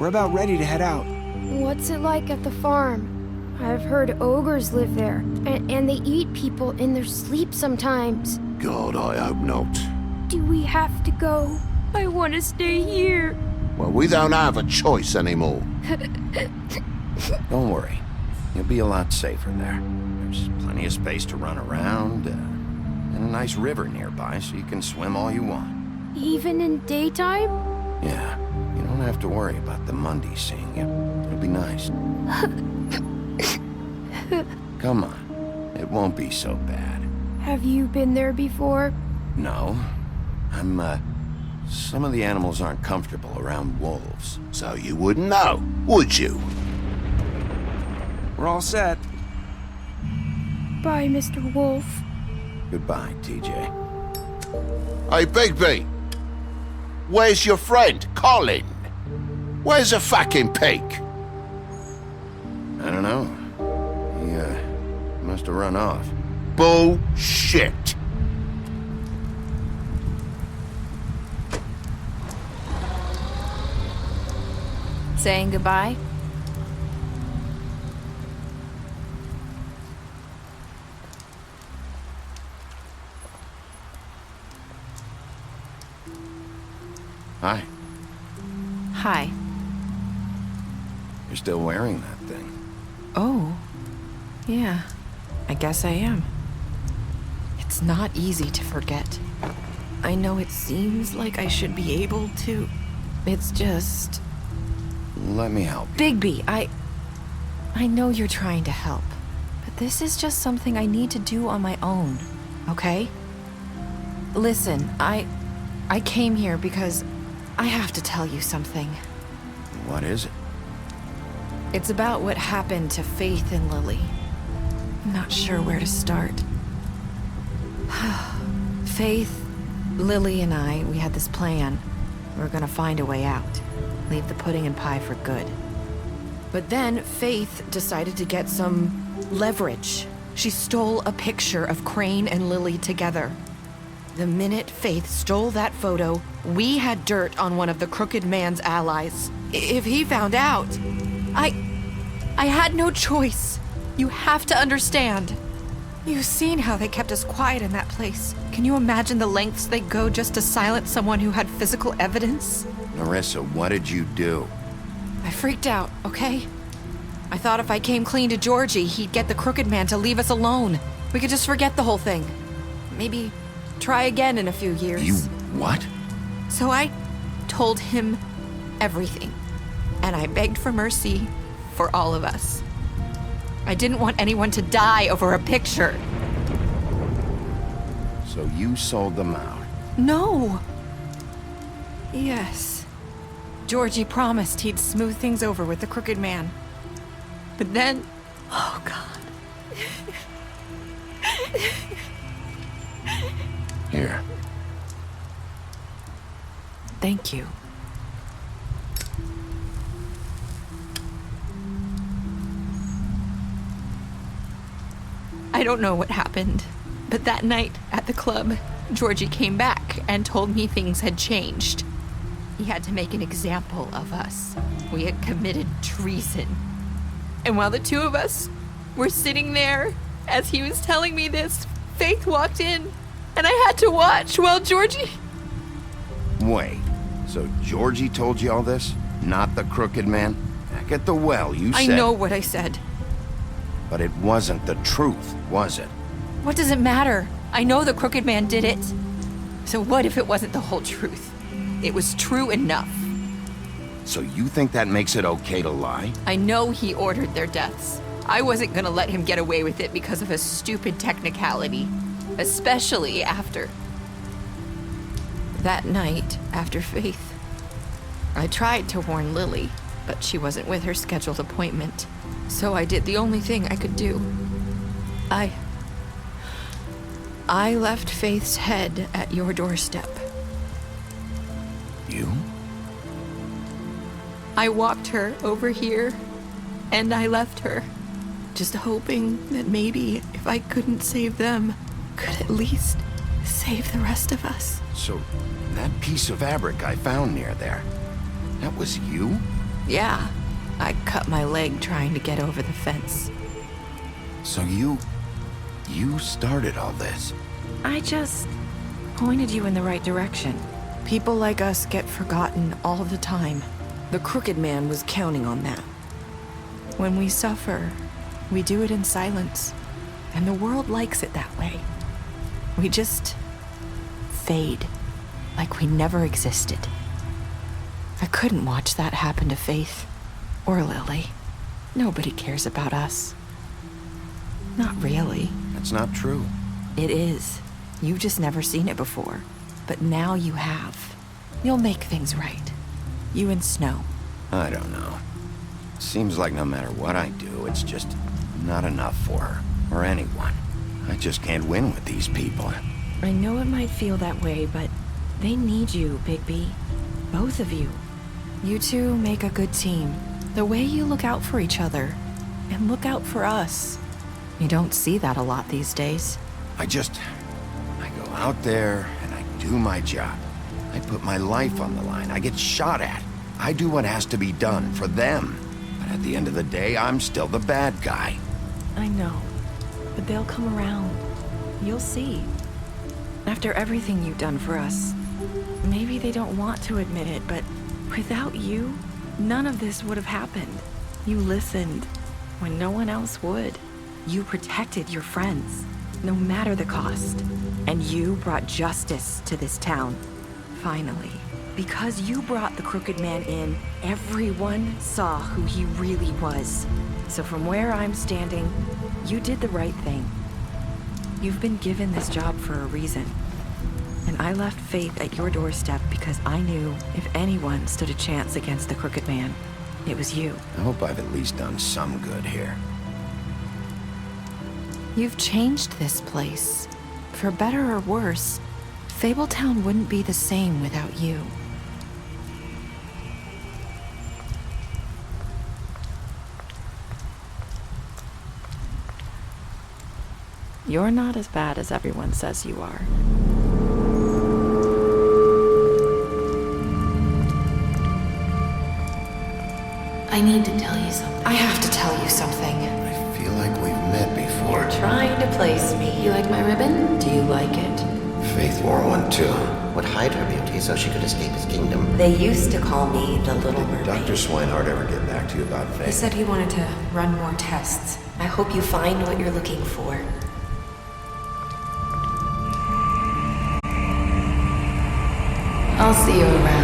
Speaker 19: We're about ready to head out.
Speaker 15: What's it like at the farm? I've heard ogres live there, and they eat people in their sleep sometimes.
Speaker 2: God, I hope not.
Speaker 15: Do we have to go? I want to stay here.
Speaker 2: Well, we don't have a choice anymore. Don't worry. You'll be a lot safer there. There's plenty of space to run around, and a nice river nearby so you can swim all you want.
Speaker 15: Even in daytime?
Speaker 2: Yeah, you don't have to worry about the Mundy seeing you. It'll be nice. Come on. It won't be so bad.
Speaker 15: Have you been there before?
Speaker 2: No. Some of the animals aren't comfortable around wolves. So you wouldn't know, would you?
Speaker 19: We're all set.
Speaker 15: Bye, Mr. Wolf.
Speaker 2: Goodbye, TJ. Hey, Bigby! Where's your friend, Colin? Where's the fucking pig? I don't know. He, must have run off. Bullshit!
Speaker 3: Saying goodbye?
Speaker 2: Hi.
Speaker 3: Hi.
Speaker 2: You're still wearing that thing.
Speaker 3: Oh. Yeah. I guess I am. It's not easy to forget. I know it seems like I should be able to. It's just...
Speaker 2: Let me help you.
Speaker 3: Bigby, I know you're trying to help, but this is just something I need to do on my own, okay? Listen, I came here because I have to tell you something.
Speaker 2: What is it?
Speaker 3: It's about what happened to Faith and Lily. I'm not sure where to start. Faith, Lily, and I, we had this plan. We were gonna find a way out. Leave the pudding and pie for good. But then Faith decided to get some leverage. She stole a picture of Crane and Lily together. The minute Faith stole that photo, we had dirt on one of the Crooked Man's allies. If he found out, I had no choice. You have to understand. You've seen how they kept us quiet in that place. Can you imagine the lengths they go just to silence someone who had physical evidence?
Speaker 2: Narissa, what did you do?
Speaker 3: I freaked out, okay? I thought if I came clean to Georgie, he'd get the Crooked Man to leave us alone. We could just forget the whole thing. Maybe try again in a few years.
Speaker 2: You what?
Speaker 3: So I told him everything. And I begged for mercy for all of us. I didn't want anyone to die over a picture.
Speaker 2: So you sold them out?
Speaker 3: No. Yes. Georgie promised he'd smooth things over with the Crooked Man. But then... Oh, God.
Speaker 2: Here.
Speaker 3: Thank you. I don't know what happened, but that night at the club, Georgie came back and told me things had changed. He had to make an example of us. We had committed treason. And while the two of us were sitting there, as he was telling me this, Faith walked in, and I had to watch while Georgie...
Speaker 2: Wait, so Georgie told you all this? Not the crooked man? Back at the well, you said...
Speaker 3: I know what I said.
Speaker 2: But it wasn't the truth, was it?
Speaker 3: What does it matter? I know the crooked man did it. So what if it wasn't the whole truth? It was true enough.
Speaker 2: So you think that makes it okay to lie?
Speaker 3: I know he ordered their deaths. I wasn't gonna let him get away with it because of a stupid technicality. Especially after... that night, after Faith. I tried to warn Lily, but she wasn't with her scheduled appointment. So I did the only thing I could do. I left Faith's head at your doorstep.
Speaker 2: You?
Speaker 3: I walked her over here, and I left her, just hoping that maybe if I couldn't save them, could at least save the rest of us.
Speaker 2: So, that piece of fabric I found near there, that was you?
Speaker 3: Yeah, I cut my leg trying to get over the fence.
Speaker 2: So you started all this?
Speaker 3: I just pointed you in the right direction. People like us get forgotten all the time. The crooked man was counting on that. When we suffer, we do it in silence, and the world likes it that way. We just fade, like we never existed. I couldn't watch that happen to Faith, or Lily. Nobody cares about us. Not really.
Speaker 2: That's not true.
Speaker 3: It is. You've just never seen it before. But now you have. You'll make things right. You and Snow.
Speaker 2: I don't know. Seems like no matter what I do, it's just not enough for her, or anyone. I just can't win with these people.
Speaker 3: I know it might feel that way, but they need you, Bigby. Both of you. You two make a good team. The way you look out for each other, and look out for us. You don't see that a lot these days.
Speaker 2: I go out there and I do my job. I put my life on the line. I get shot at. I do what has to be done for them. But at the end of the day, I'm still the bad guy.
Speaker 3: I know, but they'll come around. You'll see. After everything you've done for us, maybe they don't want to admit it, but without you, none of this would have happened. You listened when no one else would. You protected your friends, no matter the cost. And you brought justice to this town. Finally. Because you brought the crooked man in, everyone saw who he really was. So from where I'm standing, you did the right thing. You've been given this job for a reason. And I left Faith at your doorstep because I knew if anyone stood a chance against the crooked man, it was you.
Speaker 2: I hope I've at least done some good here.
Speaker 3: You've changed this place. For better or worse, Fabletown wouldn't be the same without you. You're not as bad as everyone says you are. I need to tell you something. I have to tell you something.
Speaker 2: I feel like we've met before.
Speaker 3: You're trying to place me. You like my ribbon? Do you like it?
Speaker 2: Faith wore one too.
Speaker 20: Would hide her beauty so she could escape his kingdom.
Speaker 16: They used to call me the Little Mermaid.
Speaker 2: Dr. Swinehart ever get back to you about Faith?
Speaker 5: He said he wanted to run more tests.
Speaker 16: I hope you find what you're looking for.
Speaker 3: I'll see you around.